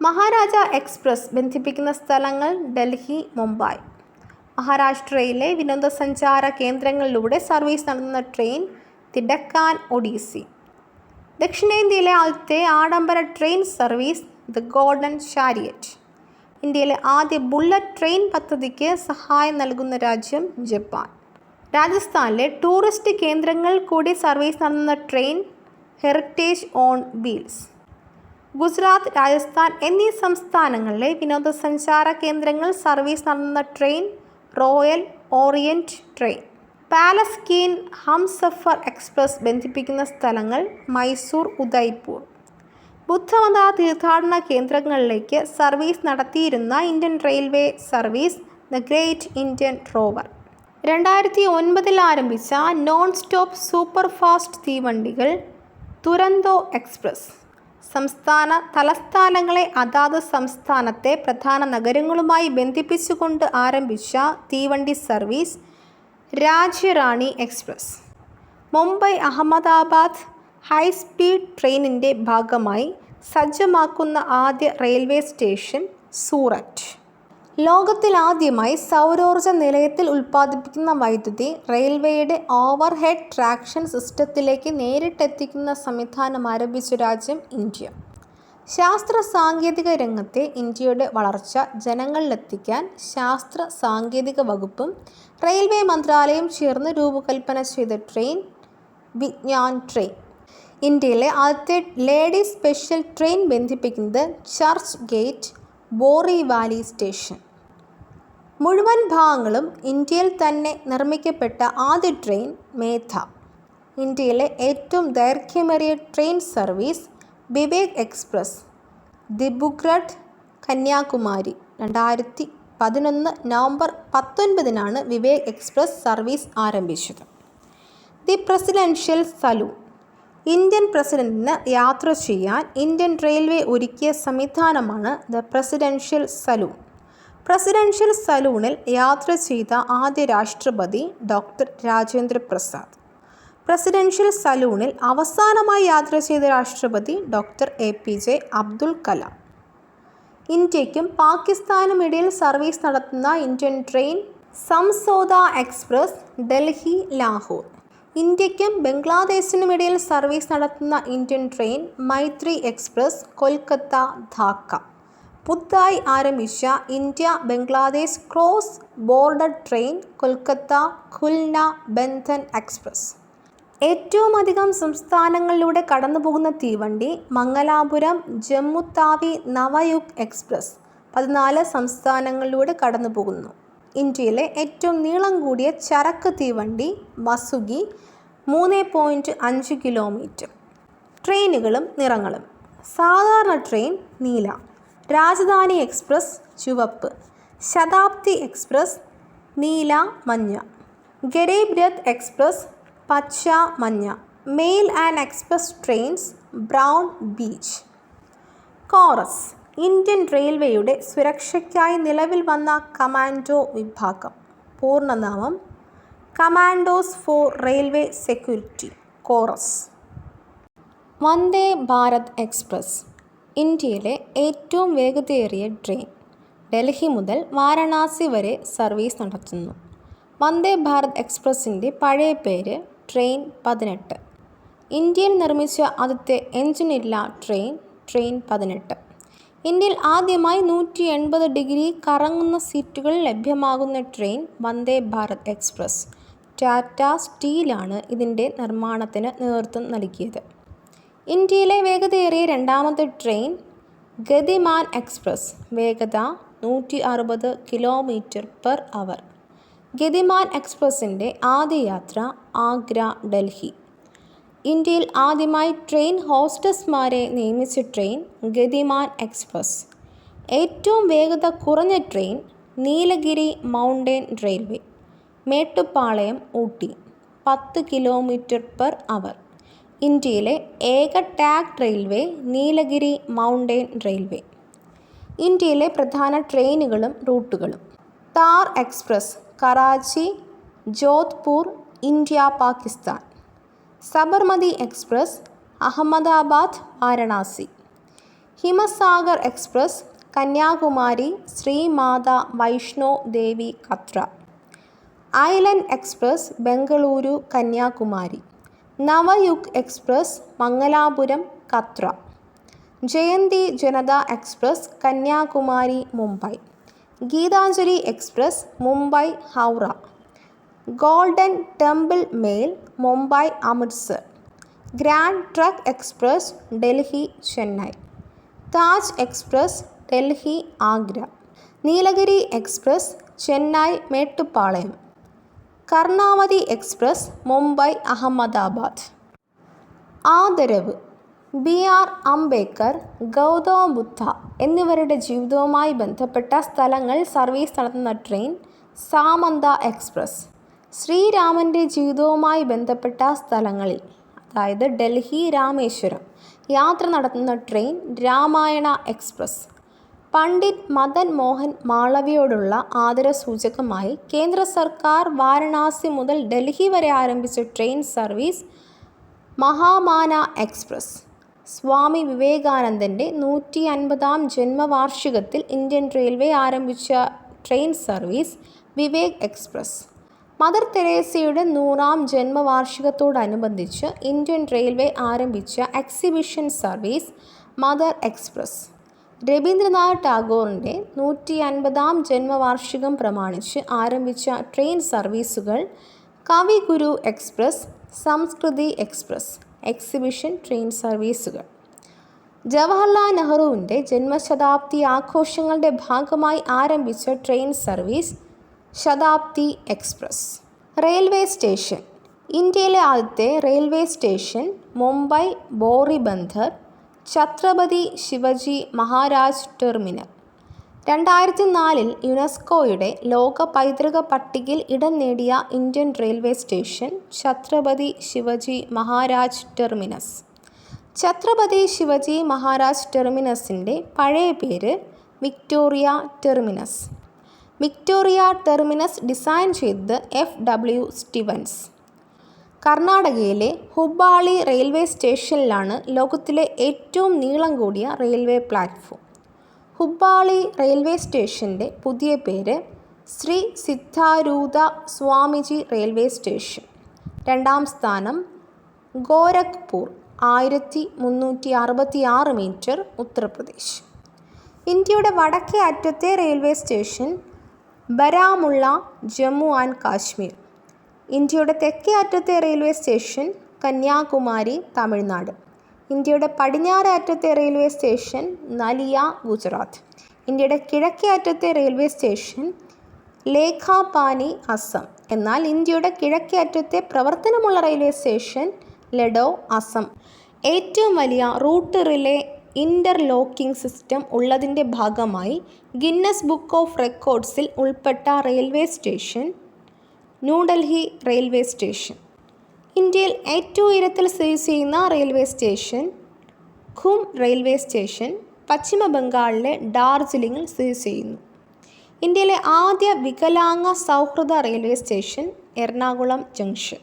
മഹാരാജ എക്സ്പ്രസ് ബന്ധിപ്പിക്കുന്ന സ്ഥലങ്ങൾ ഡൽഹി, മുംബൈ. മഹാരാഷ്ട്രയിലെ വിനോദസഞ്ചാര കേന്ദ്രങ്ങളിലൂടെ സർവീസ് നടത്തുന്ന ട്രെയിൻ ദി ഡക്കാൻ ഒഡീസി. ദക്ഷിണേന്ത്യയിലെ ആദ്യത്തെ ആഡംബര train service the golden chariot. ഇന്ത്യയിലെ ആദ്യ ബുള്ളറ്റ് ട്രെയിൻ പദ്ധതിക്ക് സഹായം നൽകുന്ന രാജ്യം ജപ്പാൻ. രാജസ്ഥാനിലെ ടൂറിസ്റ്റ് കേന്ദ്രങ്ങൾ കൂടി സർവീസ് നടത്തുന്ന train heritage on wheels. Gujarat, Rajasthan എന്നീ സംസ്ഥാനങ്ങളിലെ വിനോദസഞ്ചാര കേന്ദ്രങ്ങൾ സർവീസ് നടത്തുന്ന train royal orient train. Palace queen Humsafar express ബന്ധിപ്പിക്കുന്ന സ്ഥലങ്ങൾ മൈസൂർ, ഉദയ്പൂർ. ബുദ്ധമത തീർത്ഥാടന കേന്ദ്രങ്ങളിലേക്ക് സർവീസ് നടത്തിയിരുന്ന Indian railway service the great Indian rover. 2009 ആരംഭിച്ച നോൺ സ്റ്റോപ്പ് സൂപ്പർ ഫാസ്റ്റ് തീവണ്ടികൾ തുരന്തോ എക്സ്പ്രസ്. സംസ്ഥാന തലസ്ഥാനങ്ങളെ അതാത് സംസ്ഥാനത്തെ പ്രധാന നഗരങ്ങളുമായി ബന്ധിപ്പിച്ചുകൊണ്ട് ആരംഭിച്ച തീവണ്ടി service Rajyarani express. Mumbai Ahmedabad high speed ട്രെയിനിൻ്റെ ഭാഗമായി സജ്ജമാക്കുന്ന ആദ്യ റെയിൽവേ സ്റ്റേഷൻ സൂററ്റ്. ലോകത്തിലാദ്യമായി സൗരോർജ്ജ നിലയത്തിൽ ഉൽപ്പാദിപ്പിക്കുന്ന വൈദ്യുതി റെയിൽവേയുടെ ഓവർഹെഡ് ട്രാക്ഷൻ സിസ്റ്റത്തിലേക്ക് നേരിട്ടെത്തിക്കുന്ന സംവിധാനം ആരംഭിച്ച രാജ്യം ഇന്ത്യ. ശാസ്ത്ര സാങ്കേതിക രംഗത്തെ ഇന്ത്യയുടെ വളർച്ച ജനങ്ങളിലെത്തിക്കാൻ ശാസ്ത്ര സാങ്കേതിക വകുപ്പും റെയിൽവേ മന്ത്രാലയം ചേർന്ന് രൂപകൽപ്പന ചെയ്ത ട്രെയിൻ വിജ്ഞാൻ ട്രെയിൻ. ഇന്ത്യയിലെ ആദ്യത്തെ ലേഡീസ് സ്പെഷ്യൽ ട്രെയിൻ ബന്ധിപ്പിക്കുന്നത് ചർച്ച് ഗേറ്റ് ബോറിവാലി സ്റ്റേഷൻ. മുഴുവൻ ഭാഗങ്ങളും ഇന്ത്യയിൽ തന്നെ നിർമ്മിക്കപ്പെട്ട ആദ്യ ട്രെയിൻ മേധ. ഇന്ത്യയിലെ ഏറ്റവും ദൈർഘ്യമേറിയ train service Vivek express Dibrugarh Kanyakumari. 2011 November 19 Vivek express service ആരംഭിച്ചത്. The presidential saloon. ഇന്ത്യൻ പ്രസിഡന്റിന് യാത്ര ചെയ്യാൻ ഇന്ത്യൻ റെയിൽവേ ഒരുക്കിയ സംവിധാനമാണ് ദ പ്രസിഡൻഷ്യൽ സലൂൺ. പ്രസിഡൻഷ്യൽ സലൂണിൽ യാത്ര ചെയ്ത ആദ്യ രാഷ്ട്രപതി ഡോക്ടർ രാജേന്ദ്ര പ്രസാദ്. പ്രസിഡൻഷ്യൽ സലൂണിൽ അവസാനമായി യാത്ര ചെയ്ത രാഷ്ട്രപതി ഡോക്ടർ APJ അബ്ദുൽ കലാം. ഇന്ത്യയ്ക്കും പാകിസ്ഥാനും ഇടയിൽ സർവീസ് നടത്തുന്ന Indian train Samjhauta express Delhi Lahore. ഇന്ത്യയ്ക്കും ബംഗ്ലാദേശിനും ഇടയിൽ സർവീസ് നടത്തുന്ന Indian train Maitri express Kolkata Dhaka. പുതുതായി ആരംഭിച്ച India Bangladesh cross border train Kolkata Khulna Bandhan express. ഏറ്റവും അധികം സംസ്ഥാനങ്ങളിലൂടെ കടന്നുപോകുന്ന തീവണ്ടി മംഗലാപുരം ജമ്മു താവി നവയുഗ് എക്സ്പ്രസ് 14 സംസ്ഥാനങ്ങളിലൂടെ കടന്നുപോകുന്നു. ഇന്ത്യയിലെ ഏറ്റവും നീളം കൂടിയ ചരക്ക് തീവണ്ടി വസുഗി 3.5 കിലോമീറ്റർ. ട്രെയിനുകളും നിറങ്ങളും. സാധാരണ ട്രെയിൻ നീല, രാജധാനി എക്സ്പ്രസ് ചുവപ്പ്, ശതാബ്ദി എക്സ്പ്രസ് നീല മഞ്ഞ, ഗരീബ് രഥ് എക്സ്പ്രസ് പച്ച മഞ്ഞ, mail and express trains brown beach. CORAS. Indian റെയിൽവേയുടെ സുരക്ഷയ്ക്കായി നിലവിൽ വന്ന കമാൻഡോ വിഭാഗം. പൂർണ്ണനാമം commandos for railway security CORAS. Vande Bharat express. ഇന്ത്യയിലെ ഏറ്റവും വേഗതയേറിയ ട്രെയിൻ. ഡൽഹി മുതൽ വാരണാസി വരെ സർവീസ് നടത്തുന്നു. വന്ദേ ഭാരത് എക്സ്പ്രസിൻ്റെ പഴയ പേര് ട്രെയിൻ 18. ഇന്ത്യയിൽ നിർമ്മിച്ച ആദ്യത്തെ എഞ്ചിനില്ല ട്രെയിൻ 18. ഇന്ത്യയിൽ ആദ്യമായി 180 ഡിഗ്രി കറങ്ങുന്ന സീറ്റുകൾ ലഭ്യമാകുന്ന ട്രെയിൻ വന്ദേ ഭാരത് എക്സ്പ്രസ്. ടാറ്റ സ്റ്റീലാണ് ഇതിൻ്റെ നിർമ്മാണത്തിന് നേതൃത്വം നൽകിയത്. ഇന്ത്യയിലെ വേഗതയേറിയ രണ്ടാമത്തെ ട്രെയിൻ ഗതിമാൻ എക്സ്പ്രസ്. വേഗത 160 km/h. ഗതിമാൻ എക്സ്പ്രസിൻ്റെ ആദ്യ യാത്ര ആഗ്ര ഡൽഹി. ഇന്ത്യയിൽ ആദ്യമായി ട്രെയിൻ ഹോസ്റ്റസ്മാരെ നിയമിച്ച ട്രെയിൻ ഗതിമാൻ എക്സ്പ്രസ്. ഏറ്റവും വേഗത കുറഞ്ഞ train Nilgiri mountain railway Mettupalayam Ooty 10 km/h. ഇന്ത്യയിലെ ഏക ടാഗ് റെയിൽവേ നീലഗിരി മൗണ്ടൻ റെയിൽവേ. ഇന്ത്യയിലെ പ്രധാന ട്രെയിനുകളും റൂട്ടുകളും. Thar express Karachi Jodhpur India Pakistan. Sabarmati express Ahmedabad Varanasi. Himsagar express Kanyakumari Shri Mata Vaishno Devi Katra. Island express Bengaluru Kanyakumari. Navyug express Mangalapuram Katra. Jayanti Janata express Kanyakumari Mumbai. Gitanjali express Mumbai Howrah. Golden temple mail Mumbai Amritsar. Grand trunk express Delhi Chennai. Taj express Delhi Agra. Nilgiri express Chennai Mettupalayam. Karnavati express Mumbai Ahmedabad. ആദരവ്. BR അംബേദ്കർ, ഗൗതമ ബുദ്ധ എന്നിവരുടെ ജീവിതവുമായി ബന്ധപ്പെട്ട സ്ഥലങ്ങളിൽ സർവീസ് നടത്തുന്ന ട്രെയിൻ സാമന്ത എക്സ്പ്രസ്. ശ്രീരാമൻ്റെ ജീവിതവുമായി ബന്ധപ്പെട്ട സ്ഥലങ്ങളിൽ, അതായത് ഡൽഹി രാമേശ്വരം യാത്ര നടത്തുന്ന ട്രെയിൻ രാമായണ എക്സ്പ്രസ്. പണ്ഡിറ്റ് മദൻ മോഹൻ മാളവ്യയോടുള്ള ആദരസൂചകമായി കേന്ദ്ര സർക്കാർ വാരണാസി മുതൽ ഡൽഹി വരെ ആരംഭിച്ച train service Mahamana express. Swami വിവേകാനന്ദൻ്റെ 150-ാം ജന്മവാർഷികത്തിൽ ഇന്ത്യൻ റെയിൽവേ ആരംഭിച്ച train service Vivek express. Mother തെരേസയുടെ 100-ാം ജന്മവാർഷികത്തോടനുബന്ധിച്ച് ഇന്ത്യൻ റെയിൽവേ ആരംഭിച്ച exhibition service mother express. Rabindranath ടാഗോറിൻ്റെ 150-ാം ജന്മവാർഷികം പ്രമാണിച്ച് ആരംഭിച്ച ട്രെയിൻ സർവീസുകൾ Kaviguru express, Sanskriti express. Exhibition train സർവീസുകൾ. ജവഹർലാൽ നെഹ്റുവിൻ്റെ ജന്മശതാബ്ദി ആഘോഷങ്ങളുടെ ഭാഗമായി ആരംഭിച്ച train service Shatabdi express. Railway station. ഇന്ത്യയിലെ ആദ്യത്തെ railway station Mumbai Bori Bunder Chhatrapati Shivaji Maharaj terminal. 2004 യുനെസ്കോയുടെ ലോക പൈതൃക പട്ടികയിൽ ഇടം നേടിയ Indian railway station Chhatrapati Shivaji Maharaj terminus. Chhatrapati Shivaji Maharaj ടെർമിനസിൻ്റെ പഴയ പേര് Victoria terminus. Victoria terminus design ചെയ്തത് FW സ്റ്റീവൻസ്. കർണാടകയിലെ ഹുബ്ബാളി റെയിൽവേ സ്റ്റേഷനിലാണ് ലോകത്തിലെ ഏറ്റവും നീളം കൂടിയ റെയിൽവേ പ്ലാറ്റ്ഫോം. ഹുബ്ബാളി റെയിൽവേ സ്റ്റേഷൻ്റെ പുതിയ പേര് ശ്രീ സിദ്ധാരൂഢ സ്വാമിജി റെയിൽവേ സ്റ്റേഷൻ. 2-ാം സ്ഥാനം ഗോരഖ്പൂർ 1366 മീറ്റർ, ഉത്തർപ്രദേശ്. ഇന്ത്യയുടെ വടക്കേ അറ്റത്തെ railway station Baramulla, Jammu and Kashmir. ഇന്ത്യയുടെ തെക്കേ അറ്റത്തെ റെയിൽവേ സ്റ്റേഷൻ കന്യാകുമാരി, തമിഴ്നാട്. ഇന്ത്യയുടെ പടിഞ്ഞാറേ അറ്റത്തെ റെയിൽവേ സ്റ്റേഷൻ നലിയ, ഗുജറാത്ത്. ഇന്ത്യയുടെ കിഴക്കേ അറ്റത്തെ റെയിൽവേ സ്റ്റേഷൻ ലേഖാപാനി, അസം. എന്നാൽ ഇന്ത്യയുടെ കിഴക്കേ അറ്റത്തെ പ്രവർത്തനമുള്ള റെയിൽവേ സ്റ്റേഷൻ ലഡോ, അസം. ഏറ്റവും വലിയ റൂട്ട് റിലേ ഇൻ്റർലോക്കിംഗ് സിസ്റ്റം ഉള്ളതിൻ്റെ ഭാഗമായി ഗിന്നസ് ബുക്ക് ഓഫ് റെക്കോർഡ്സിൽ ഉൾപ്പെട്ട railway station New Delhi railway station. ഇന്ത്യയിൽ ഏറ്റവും ഉയരത്തിൽ സ്ഥിതി ചെയ്യുന്ന റെയിൽവേ സ്റ്റേഷൻ ഖും റെയിൽവേ സ്റ്റേഷൻ പശ്ചിമ ബംഗാളിലെ ഡാർജിലിംഗിൽ സ്ഥിതി ചെയ്യുന്നു. ഇന്ത്യയിലെ ആദ്യ വികലാംഗ സൗഹൃദ റെയിൽവേ സ്റ്റേഷൻ എറണാകുളം ജംഗ്ഷൻ.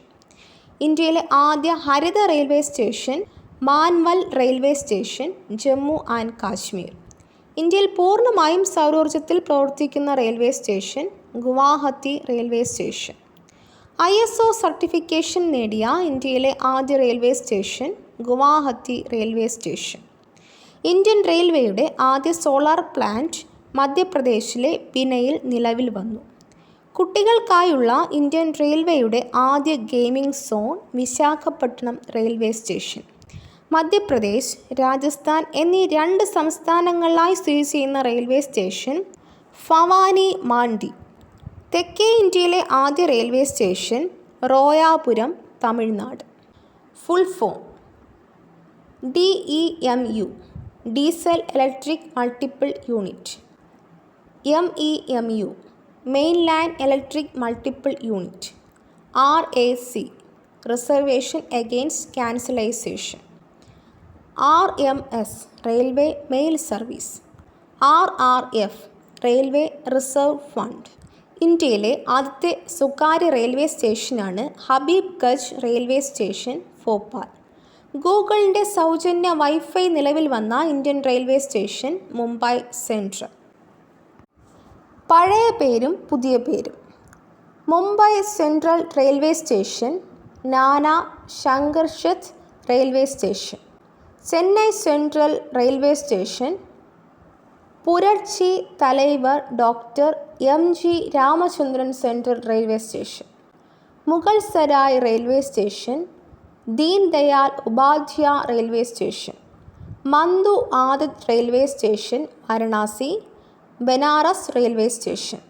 ഇന്ത്യയിലെ ആദ്യ ഹരിത railway station Manwal railway station, Jammu and Kashmir. ഇന്ത്യയിൽ പൂർണ്ണമായും സൗരോർജ്ജത്തിൽ പ്രവർത്തിക്കുന്ന railway station Guwahati railway station. ISO certification നേടിയ ഇന്ത്യയിലെ ആദ്യ railway station Guwahati railway station. Indian റെയിൽവേയുടെ ആദ്യ സോളാർ പ്ലാന്റ് മധ്യപ്രദേശിലെ ബിനയിൽ നിലവിൽ വന്നു. കുട്ടികൾക്കായുള്ള ഇന്ത്യൻ റെയിൽവേയുടെ ആദ്യ gaming zone Visakhapatnam railway station. Madhya Pradesh, Rajasthan എന്നീ 2 സംസ്ഥാനങ്ങളിലായി സ്ഥിതി ചെയ്യുന്ന റെയിൽവേ സ്റ്റേഷൻ ഭവാനി മാണ്ഡി. തെക്കേ ഇന്ത്യയിലെ ആദ്യ railway station Royapuram, Tamil Nadu. Full form DEMU, diesel electric multiple unit. MEMU, main line electric multiple unit. RAC, reservation against cancellation. RMS, railway mail service. RRF, railway reserve fund. ഇന്ത്യയിലെ ആദ്യത്തെ സ്വകാര്യ railway സ്റ്റേഷനാണ് ഹബീബ്ഗഞ്ച് റെയിൽവേ സ്റ്റേഷൻ, ഭോപ്പാൽ. ഗൂഗിളിൻ്റെ സൗജന്യ wifi നിലവിൽ വന്ന Indian railway station Mumbai central. പഴയ പേരും പുതിയ പേരും. Mumbai central railway station Nana Shankarshet railway station. Chennai central railway station Puratchi Thalaivar doctor MG Ramachandran central railway station. Mughal Sarai railway station Deen Dayal Upadhyaya railway station. Manduadih railway station Varanasi, Banaras railway station.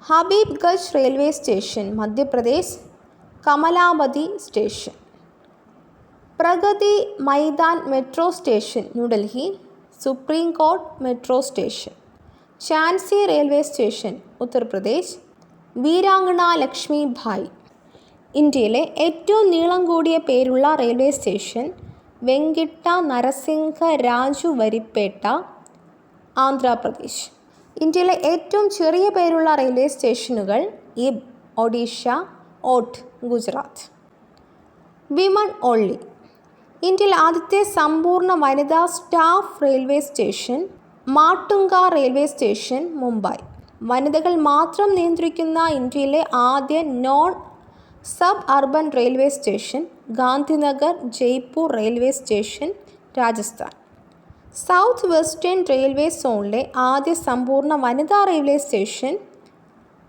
Habibganj railway station Madhya Pradesh, Kamalapati station. Pragati Maidan metro station New Delhi, supreme court metro station. Jhansi railway station Uttar Pradesh, വീരാംഗന Lakshmi Bai. ഇന്ത്യയിലെ ഏറ്റവും നീളം കൂടിയ പേരുള്ള railway station Venkata Narasimha Raju Varipeta, Andhra Pradesh. ഇന്ത്യയിലെ ഏറ്റവും ചെറിയ പേരുള്ള railway സ്റ്റേഷനുകൾ ഇബ്, ഒഡീഷ, ഓട്ട്, ഗുജറാത്ത്. Women only. ഇന്ത്യയിലെ ആദ്യത്തെ സമ്പൂർണ്ണ വനിതാ staff railway station Matunga railway station, Mumbai. വനിതകൾ മാത്രം നിയന്ത്രിക്കുന്ന ഇന്ത്യയിലെ ആദ്യ non suburban railway station Gandhinagar Jaipur railway station, Rajasthan. South western railway സോണിലെ ആദ്യ സമ്പൂർണ്ണ വനിതാ റെയിൽവേ സ്റ്റേഷൻ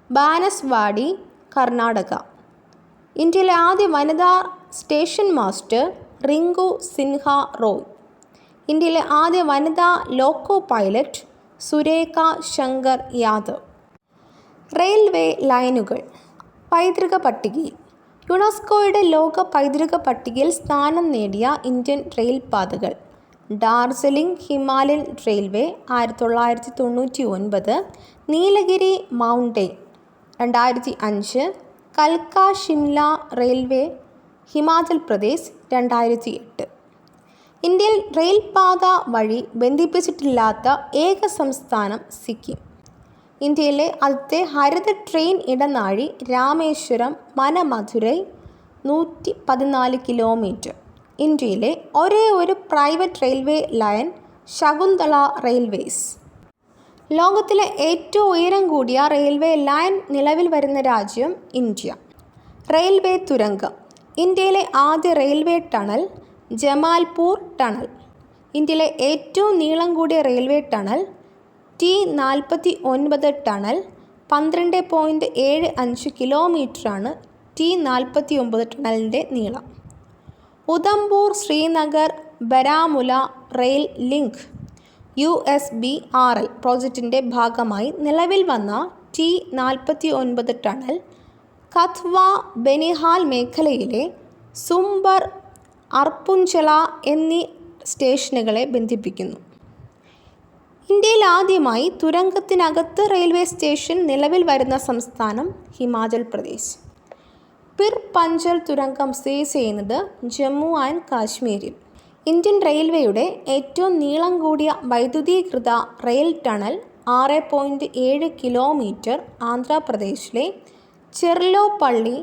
ബാനസ്വാടി, കർണാടക. ഇന്ത്യയിലെ ആദ്യ വനിതാ സ്റ്റേഷൻ മാസ്റ്റർ റിങ്കു സിൻഹ റോയ്. ഇന്ത്യയിലെ ആദ്യ വനിതാ loco pilot Surekha Shankar Yadav. Railway ലൈനുകൾ പൈതൃക പട്ടികയിൽ. യുനെസ്കോയുടെ ലോക പൈതൃക പട്ടികയിൽ സ്ഥാനം നേടിയ ഇന്ത്യൻ റെയിൽപാതകൾ: Darjeeling Himalayan railway 1999, Nilgiri mountain 2005, കൽക്ക ഷിംല റെയിൽവേ ഹിമാചൽ പ്രദേശ് 2008. ഇന്ത്യയിൽ റെയിൽപാത വഴി ബന്ധിപ്പിച്ചിട്ടില്ലാത്ത ഏക സംസ്ഥാനം സിക്കിം. ഇന്ത്യയിലെ ആദ്യത്തെ ഹരിത ട്രെയിൻ ഇടനാഴി രാമേശ്വരം മനമധുരൈ 114 കിലോമീറ്റർ. ഇന്ത്യയിലെ ഒരേ ഒരു private railway line Shakuntala railways. ലോകത്തിലെ ഏറ്റവും ഉയരം കൂടിയ റെയിൽവേ ലൈൻ നിലവിൽ വരുന്ന രാജ്യം ഇന്ത്യ. റെയിൽവേ തുരങ്കം. ഇന്ത്യയിലെ ആദ്യ റെയിൽവേ ടണൽ ജമാൽപൂർ ടണൽ. ഇന്ത്യയിലെ ഏറ്റവും നീളം കൂടിയ റെയിൽവേ ടണൽ T49 ടണൽ 12.75 കിലോമീറ്ററാണ് T49 ടണലിൻ്റെ നീളം. Udhampur Srinagar Baramulla rail link USBRL പ്രോജക്റ്റിൻ്റെ ഭാഗമായി നിലവിൽ വന്ന T49 ടണൽ കഥ്വ ബനിഹാൽ മേഖലയിലെ സുംബർ, അർപ്പുഞ്ചല എന്നീ സ്റ്റേഷനുകളെ ബന്ധിപ്പിക്കുന്നു. ഇന്ത്യയിൽ ആദ്യമായി തുരങ്കത്തിനകത്ത് റെയിൽവേ സ്റ്റേഷൻ നിലവിൽ വരുന്ന സംസ്ഥാനം ഹിമാചൽ പ്രദേശ്. പിർ പഞ്ചൽ തുരങ്കം സ്ഥിതി ചെയ്യുന്നത് ജമ്മു ആൻഡ് കാശ്മീരിൽ. ഇന്ത്യൻ റെയിൽവേയുടെ ഏറ്റവും നീളം കൂടിയ വൈദ്യുതീകൃത റെയിൽ ടണൽ 6.7 കിലോമീറ്റർ ആന്ധ്രാപ്രദേശിലെ ചെർലോപ്പള്ളി,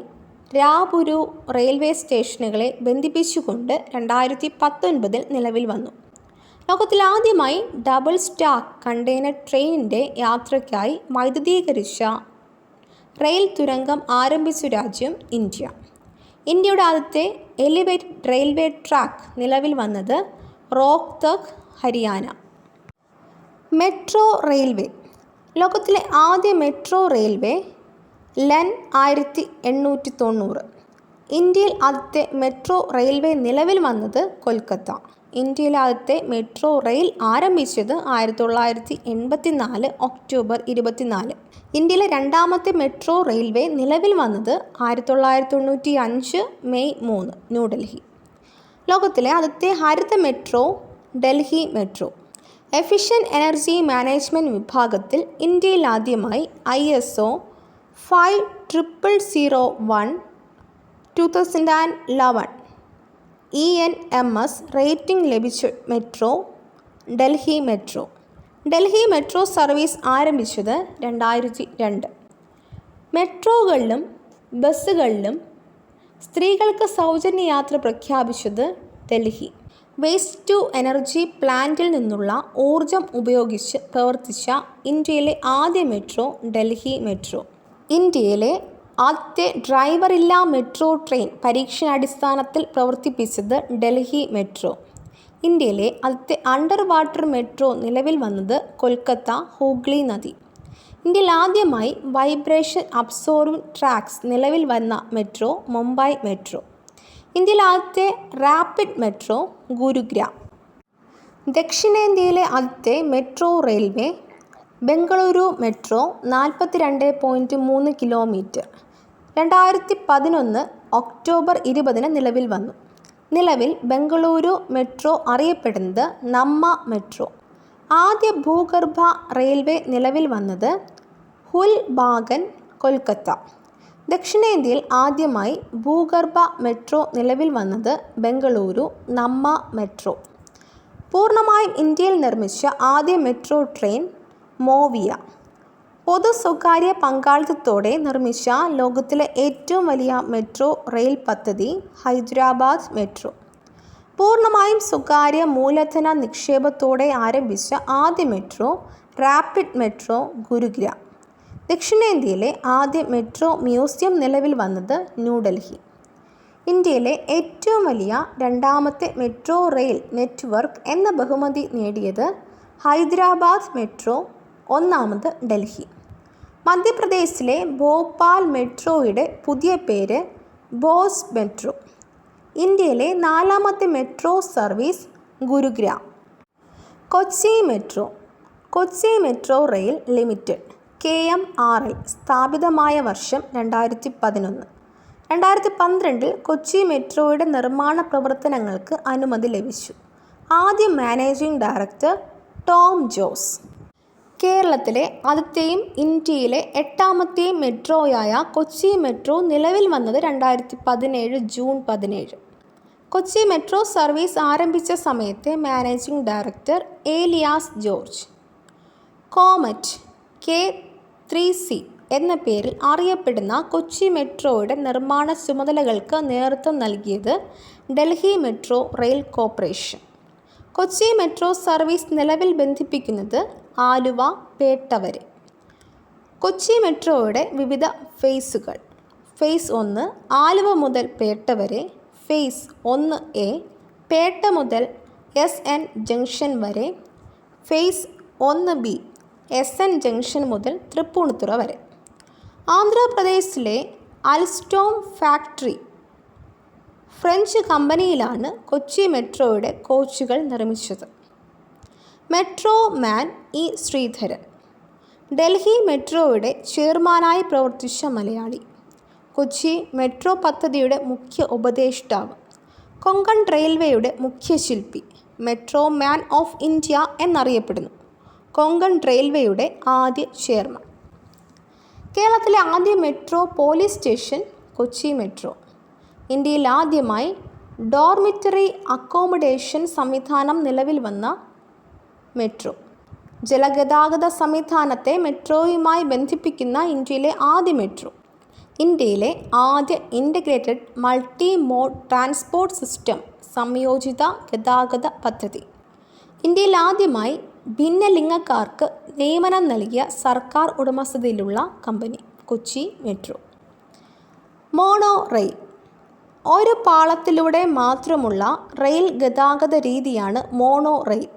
രാപുരു റെയിൽവേ സ്റ്റേഷനുകളെ ബന്ധിപ്പിച്ചുകൊണ്ട് 2019 നിലവിൽ വന്നു. ലോകത്തിലാദ്യമായി ഡബിൾ സ്റ്റാക്ക് കണ്ടെയ്നർ ട്രെയിനിൻ്റെ യാത്രയ്ക്കായി വൈദ്യുതീകരിച്ച റെയിൽ തുരങ്കം ആരംഭിച്ച രാജ്യം ഇന്ത്യ. ഇന്ത്യയുടെ ആദ്യത്തെ എലിവേറ്റഡ് റെയിൽവേ ട്രാക്ക് നിലവിൽ വന്നത് റോഹ്തക്, ഹരിയാന. Metro railway. ലോകത്തിലെ ആദ്യ മെട്രോ റെയിൽവേ ലൻ 1890. ഇന്ത്യയിൽ ആദ്യത്തെ മെട്രോ റെയിൽവേ നിലവിൽ വന്നത് കൊൽക്കത്ത. ഇന്ത്യയിൽ ആദ്യത്തെ മെട്രോ റെയിൽ ആരംഭിച്ചത് 1984 ഒക്ടോബർ 24. ഇന്ത്യയിലെ രണ്ടാമത്തെ മെട്രോ റെയിൽവേ നിലവിൽ വന്നത് 1995 മെയ് 3, ന്യൂഡൽഹി. ലോകത്തിലെ ആദ്യത്തെ ഹരിത metro Delhi metro. Efficient energy management വിഭാഗത്തിൽ ഇന്ത്യയിൽ ആദ്യമായി ISO 5001 2011 ENMS റേറ്റിംഗ് ലഭിച്ച metro Delhi metro. Delhi metro service ആരംഭിച്ചത് 2002. മെട്രോകളിലും ബസ്സുകളിലും സ്ത്രീകൾക്ക് സൗജന്യ യാത്ര പ്രഖ്യാപിച്ചത് ഡൽഹി. വേസ്റ്റ് ടു എനർജി പ്ലാന്റിൽ നിന്നുള്ള ഊർജം ഉപയോഗിച്ച് പ്രവർത്തിച്ച ഇന്ത്യയിലെ ആദ്യ മെട്രോ ഡൽഹി മെട്രോ. ഇന്ത്യയിലെ ആദ്യത്തെ ഡ്രൈവറില്ലാ മെട്രോ ട്രെയിൻ പരീക്ഷണാടിസ്ഥാനത്തിൽ പ്രവർത്തിപ്പിച്ചത് ഡൽഹി മെട്രോ. ഇന്ത്യയിലെ ആദ്യത്തെ അണ്ടർ വാട്ടർ മെട്രോ നിലവിൽ വന്നത് കൊൽക്കത്ത ഹൂഗ്ലി നദി. ഇന്ത്യയിൽ ആദ്യമായി വൈബ്രേഷൻ അബ്സോർവിംഗ് ട്രാക്സ് നിലവിൽ വന്ന മെട്രോ മുംബൈ മെട്രോ. ഇന്ത്യയിൽ ആദ്യത്തെ റാപ്പിഡ് മെട്രോ ഗുരുഗ്രാം. ദക്ഷിണേന്ത്യയിലെ ആദ്യത്തെ metro railway Bengaluru metro 42.3 kilometre 2011 October 20 നിലവിൽ വന്നു. നിലവിൽ ബംഗളൂരു മെട്രോ അറിയപ്പെടുന്നത് നമ്മ മെട്രോ. ആദ്യ ഭൂഗർഭ റെയിൽവേ നിലവിൽ വന്നത് ഹുൽബാഗൻ, കൊൽക്കത്ത. ദക്ഷിണേന്ത്യയിൽ ആദ്യമായി ഭൂഗർഭ മെട്രോ നിലവിൽ വന്നത് ബംഗളൂരു നമ്മ മെട്രോ. പൂർണ്ണമായും ഇന്ത്യയിൽ നിർമ്മിച്ച ആദ്യ മെട്രോ ട്രെയിൻ മോവിയ. പൊതു സ്വകാര്യ പങ്കാളിത്തത്തോടെ നിർമ്മിച്ച ലോകത്തിലെ ഏറ്റവും വലിയ മെട്രോ റെയിൽ പദ്ധതി ഹൈദരാബാദ് മെട്രോ. പൂർണ്ണമായും സ്വകാര്യ മൂലധന നിക്ഷേപത്തോടെ ആരംഭിച്ച ആദ്യ മെട്രോ റാപ്പിഡ് മെട്രോ ഗുരുഗ്രാം. ദക്ഷിണേന്ത്യയിലെ ആദ്യ മെട്രോ മ്യൂസിയം നിലവിൽ വന്നത് ന്യൂഡൽഹി. ഇന്ത്യയിലെ ഏറ്റവും വലിയ രണ്ടാമത്തെ മെട്രോ റെയിൽ നെറ്റ്വർക്ക് എന്ന ബഹുമതി നേടിയത് ഹൈദരാബാദ് മെട്രോ, ഒന്നാമത് ഡൽഹി. മധ്യപ്രദേശിലെ ഭോപ്പാൽ മെട്രോയുടെ പുതിയ പേര് ബോസ് മെട്രോ. ഇന്ത്യയിലെ നാലാമത്തെ metro service Gurugram. Kochi metro. Kochi metro rail limited KMRL സ്ഥാപിതമായ വർഷം 2011. 2012 കൊച്ചി മെട്രോയുടെ നിർമ്മാണ പ്രവർത്തനങ്ങൾക്ക് അനുമതി ലഭിച്ചു. ആദ്യ മാനേജിംഗ് ഡയറക്ടർ ടോം ജോസ്. കേരളത്തിലെ ആദ്യത്തെയും ഇന്ത്യയിലെ 8ാമത്തെയും മെട്രോയായ കൊച്ചി മെട്രോ നിലവിൽ വന്നത് 2017 ജൂൺ 17. കൊച്ചി മെട്രോ സർവീസ് ആരംഭിച്ച സമയത്തെ managing director Elias George. Comet K3C എന്ന പേരിൽ അറിയപ്പെടുന്ന കൊച്ചി മെട്രോയുടെ നിർമ്മാണ ചുമതലകൾക്ക് നേതൃത്വം നൽകിയത് Delhi metro rail corporation. Kochi metro service നിലവിൽ ബന്ധിപ്പിക്കുന്നത് ആലുവ, പേട്ട വരെ. കൊച്ചി മെട്രോയുടെ വിവിധ ഫേസുകൾ. ഫേസ് 1 ആലുവ മുതൽ പേട്ട വരെ. ഫേസ് 1A പേട്ട മുതൽ SN ജംഗ്ഷൻ വരെ. ഫേസ് 1B SN ജംഗ്ഷൻ മുതൽ തൃപ്പൂണിത്തുറ വരെ. ആന്ധ്രാപ്രദേശിലെ അൽസ്റ്റോം ഫാക്ടറി ഫ്രഞ്ച് കമ്പനിയിലാണ് കൊച്ചി മെട്രോയുടെ കോച്ചുകൾ നിർമ്മിച്ചത്. മെട്രോ മാൻ E ശ്രീധരൻ. ഡൽഹി മെട്രോയുടെ ചെയർമാനായി പ്രവർത്തിച്ച മലയാളി. കൊച്ചി മെട്രോ പദ്ധതിയുടെ മുഖ്യ ഉപദേഷ്ടാവ്. കൊങ്കൺ റെയിൽവേയുടെ മുഖ്യ ശില്പി. മെട്രോ മാൻ ഓഫ് ഇന്ത്യ എന്നറിയപ്പെടുന്നു. കൊങ്കൺ റെയിൽവേയുടെ ആദ്യ ചെയർമാൻ. കേരളത്തിലെ ആദ്യ metro police station Kochi metro. ഇന്ത്യയിൽ ആദ്യമായി ഡോർമിറ്ററി അക്കോമഡേഷൻ സംവിധാനം നിലവിൽ വന്ന മെട്രോ. ജലഗതാഗത സംവിധാനത്തെ മെട്രോയുമായി ബന്ധിപ്പിക്കുന്ന ഇന്ത്യയിലെ ആദ്യ മെട്രോ. ഇന്ത്യയിലെ ആദ്യ integrated multi mode transport system സംയോജിത ഗതാഗത പദ്ധതി. ഇന്ത്യയിൽ ആദ്യമായി ഭിന്നലിംഗക്കാർക്ക് നിയമനം നൽകിയ സർക്കാർ ഉടമസ്ഥതയിലുള്ള company Kochi metro. Mono rail. ഒരു പാളത്തിലൂടെ മാത്രമുള്ള റെയിൽ ഗതാഗത രീതിയാണ് മോണോ റെയിൽ.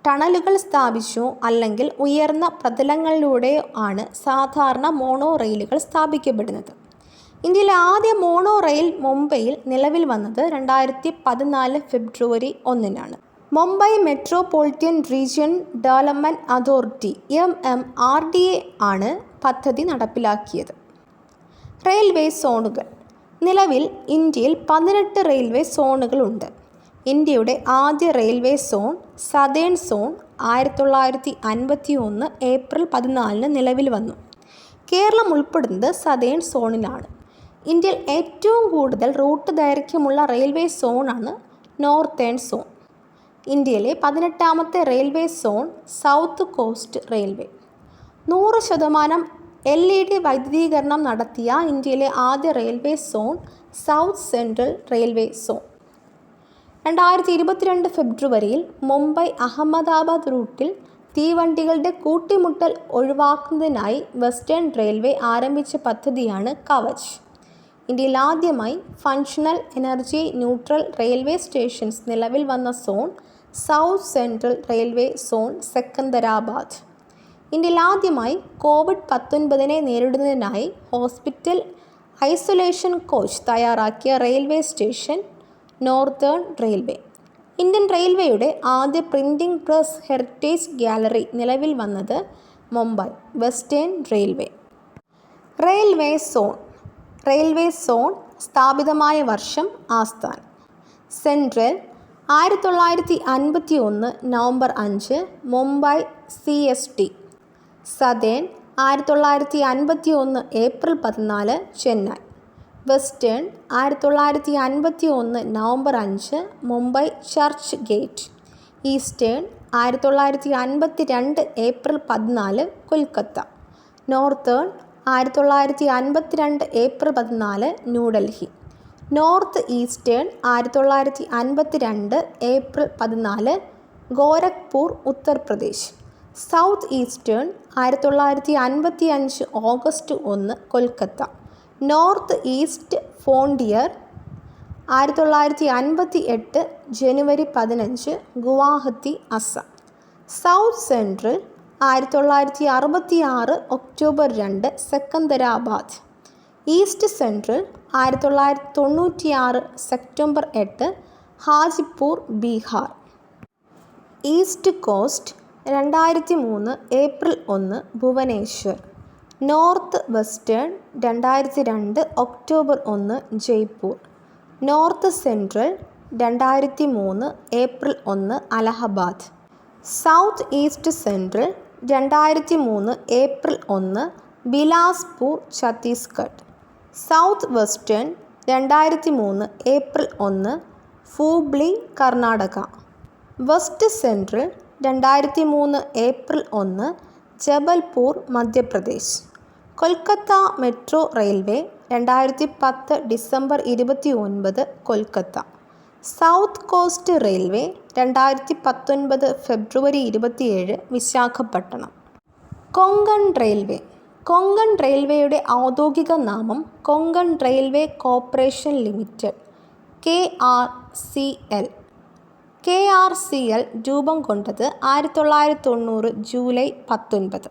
ടണലുകൾ സ്ഥാപിച്ചോ അല്ലെങ്കിൽ ഉയർന്ന പ്രതലങ്ങളിലൂടെയോ ആണ് സാധാരണ മോണോ റെയിലുകൾ സ്ഥാപിക്കപ്പെടുന്നത്. ഇന്ത്യയിലെ ആദ്യ മോണോ റെയിൽ മുംബൈയിൽ നിലവിൽ വന്നത് 2014 ഫെബ്രുവരി 1. Mumbai metropolitan region development authority MMRDA ആണ് പദ്ധതി നടപ്പിലാക്കിയത്. റെയിൽവേ സോണുകൾ. നിലവിൽ ഇന്ത്യയിൽ 18 റെയിൽവേ സോണുകളുണ്ട്. ഇന്ത്യയുടെ ആദ്യ railway zone southern zone 1951 April 14 നിലവിൽ വന്നു. കേരളം ഉൾപ്പെടുന്നത് സതേൺ സോണിലാണ്. ഇന്ത്യയിൽ ഏറ്റവും കൂടുതൽ റൂട്ട് ദൈർഘ്യമുള്ള റെയിൽവേ സോണാണ് നോർത്തേൺ സോൺ. ഇന്ത്യയിലെ 18ാമത്തെ railway zone south coast railway. 100% LED വൈദ്യുതീകരണം നടത്തിയ ഇന്ത്യയിലെ ആദ്യ railway zone south central railway zone. 2022 ഫെബ്രുവരിയിൽ മുംബൈ അഹമ്മദാബാദ് റൂട്ടിൽ തീവണ്ടികളുടെ കൂട്ടിമുട്ടൽ ഒഴിവാക്കുന്നതിനായി വെസ്റ്റേൺ റെയിൽവേ ആരംഭിച്ച പദ്ധതിയാണ് കവച്. ഇന്ത്യയിൽ ആദ്യമായി functional energy neutral railway stations നിലവിൽ വന്ന zone south central railway zone Secunderabad. ഇന്ത്യയിൽ ആദ്യമായി COVID-19 നേരിടുന്നതിനായി ഹോസ്പിറ്റൽ ഐസൊലേഷൻ കോച്ച് തയ്യാറാക്കിയ railway station northern railway. Indian റെയിൽവേയുടെ ആദ്യ പ്രിൻറ്റിംഗ് പ്രസ് ഹെറിറ്റേജ് ഗാലറി നിലവിൽ വന്നത് Mumbai western railway. Railway zone. Railway zone സ്ഥാപിതമായ വർഷം ആസ്ഥാനം. Central 1951 November 5 Mumbai CST. Southern 1951 April 14 Chennai. Western 1951 November 5 Mumbai church gate. Eastern 1952 April 14 Kolkata. Northern 1952 April 14 New Delhi. North eastern 1952 April 14 Gorakhpur Uttar Pradesh. South eastern 1955 August 1 Kolkata. North east frontier 1958 ജനുവരി 15 Guwahati Assam. South central 1966 October 2 Secunderabad. East central 1996 September 8 Hajipur Bihar. East coast 2003 April 1 Bhubaneswar. North western 2002 October 1 Jaipur. North central 2003 April 1 Allahabad. South east central 2003 April 1 Bilaspur Chhattisgarh. South western 2003 April 1 Hubli Karnataka. West central 2003 April 1 Jabalpur Madhya Pradesh. Kolkata metro railway 2010 December 29 Kolkata. South coast railway 2019 ഫെബ്രുവരി 27 Visakhapatnam. Konkan railway. Konkan റെയിൽവേയുടെ ഔദ്യോഗിക നാമം Konkan railway corporation limited KRCL. KRCL രൂപം കൊണ്ടത് 1990 July 19.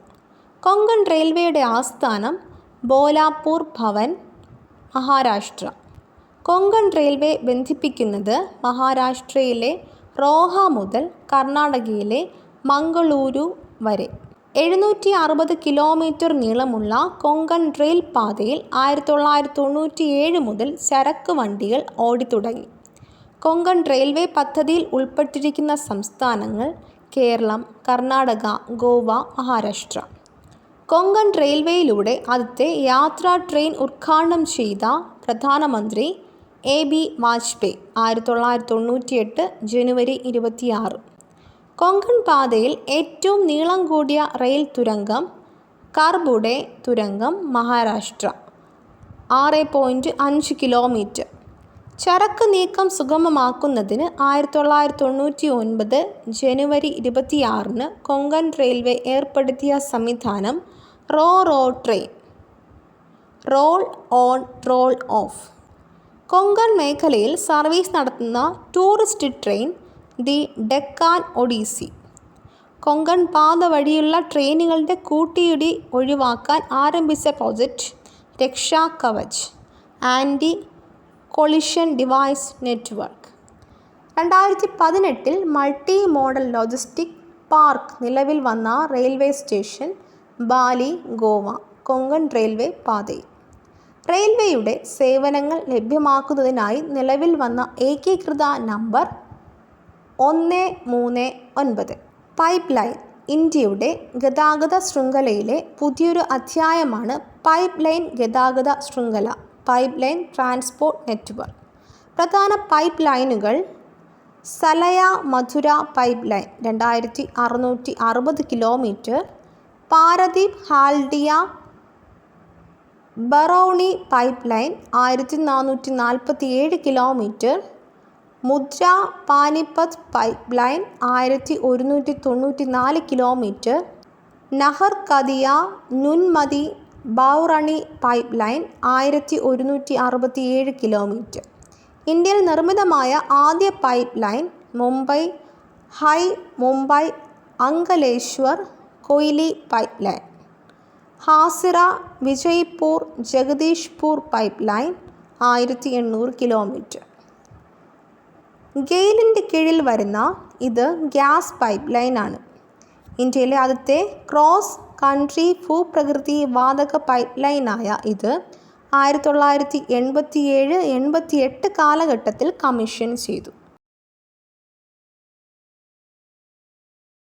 Konkan റെയിൽവേയുടെ ആസ്ഥാനം ബോലാപൂർ Bhavan, Maharashtra. Konkan railway ബന്ധിപ്പിക്കുന്നത് മഹാരാഷ്ട്രയിലെ റോഹ മുതൽ കർണാടകയിലെ മംഗളൂരു വരെ. 760 കിലോമീറ്റർ നീളമുള്ള കൊങ്കൺ റെയിൽ പാതയിൽ 1997 മുതൽ ചരക്ക് വണ്ടികൾ ഓടിത്തുടങ്ങി. കൊങ്കൺ റെയിൽവേ പദ്ധതിയിൽ ഉൾപ്പെട്ടിരിക്കുന്ന സംസ്ഥാനങ്ങൾ കേരളം, കർണാടക, ഗോവ, മഹാരാഷ്ട്ര. കൊങ്കൺ റെയിൽവേയിലൂടെ ആദ്യത്തെ യാത്രാ ട്രെയിൻ ഉദ്ഘാടനം ചെയ്ത പ്രധാനമന്ത്രി AB വാജ്പേയി 1998 ജനുവരി 26. കൊങ്കൺ പാതയിൽ ഏറ്റവും നീളം കൂടിയ റെയിൽ തുരങ്കം കർബുഡെ തുരങ്കം, മഹാരാഷ്ട്ര 6.5 കിലോമീറ്റർ. ചരക്ക് നീക്കം സുഗമമാക്കുന്നതിന് 1999 ജനുവരി 26 കൊങ്കൺ റെയിൽവേ ഏർപ്പെടുത്തിയ സംവിധാനം Ro train, roll on roll off. Konkan മേഖലയിൽ സർവീസ് നടത്തുന്ന tourist train the Deccan Odyssey. Konkan പാത വഴിയുള്ള ട്രെയിനുകളുടെ കൂട്ടിയിടി ഒഴിവാക്കാൻ ആരംഭിച്ച project Raksha Kavach, anti collision device network. 2018 multi modal logistic park നിലവിൽ വന്ന railway station Bali, Goa Konkan railway പാതയിൽ. റെയിൽവേയുടെ സേവനങ്ങൾ ലഭ്യമാക്കുന്നതിനായി നിലവിൽ വന്ന ഏകീകൃത നമ്പർ 139. Pipe line. ഇന്ത്യയുടെ ഗതാഗത ശൃംഖലയിലെ പുതിയൊരു അധ്യായമാണ് പൈപ്പ് ലൈൻ ഗതാഗത ശൃംഖല, പൈപ്പ് ലൈൻ ട്രാൻസ്പോർട്ട് നെറ്റ്വർക്ക്. പ്രധാന പൈപ്പ് ലൈനുകൾ Salaya Mathura pipe line 2660 kilometre, Paradip Haldia Barauni pipe line 1447 kilometre, Mundra Panipat pipe line 1194 kilometre, Naharkatiya Noonmati Barauni pipe line 1167 kilometre. ഇന്ത്യയിൽ നിർമ്മിതമായ ആദ്യ pipe line Mumbai Ankleshwar Koyali pipe line. Hazira Vijaipur Jagdishpur pipe line 1800 kilometre. ഗെയിലിൻ്റെ കീഴിൽ വരുന്ന ഇത് ഗ്യാസ് പൈപ്പ് ലൈനാണ്. ഇന്ത്യയിലെ ആദ്യത്തെ ക്രോസ് കൺട്രി ഭൂപ്രകൃതി വാതക പൈപ്പ് ലൈനായ ഇത് 1987-88 കാലഘട്ടത്തിൽ കമ്മീഷൻ ചെയ്തു.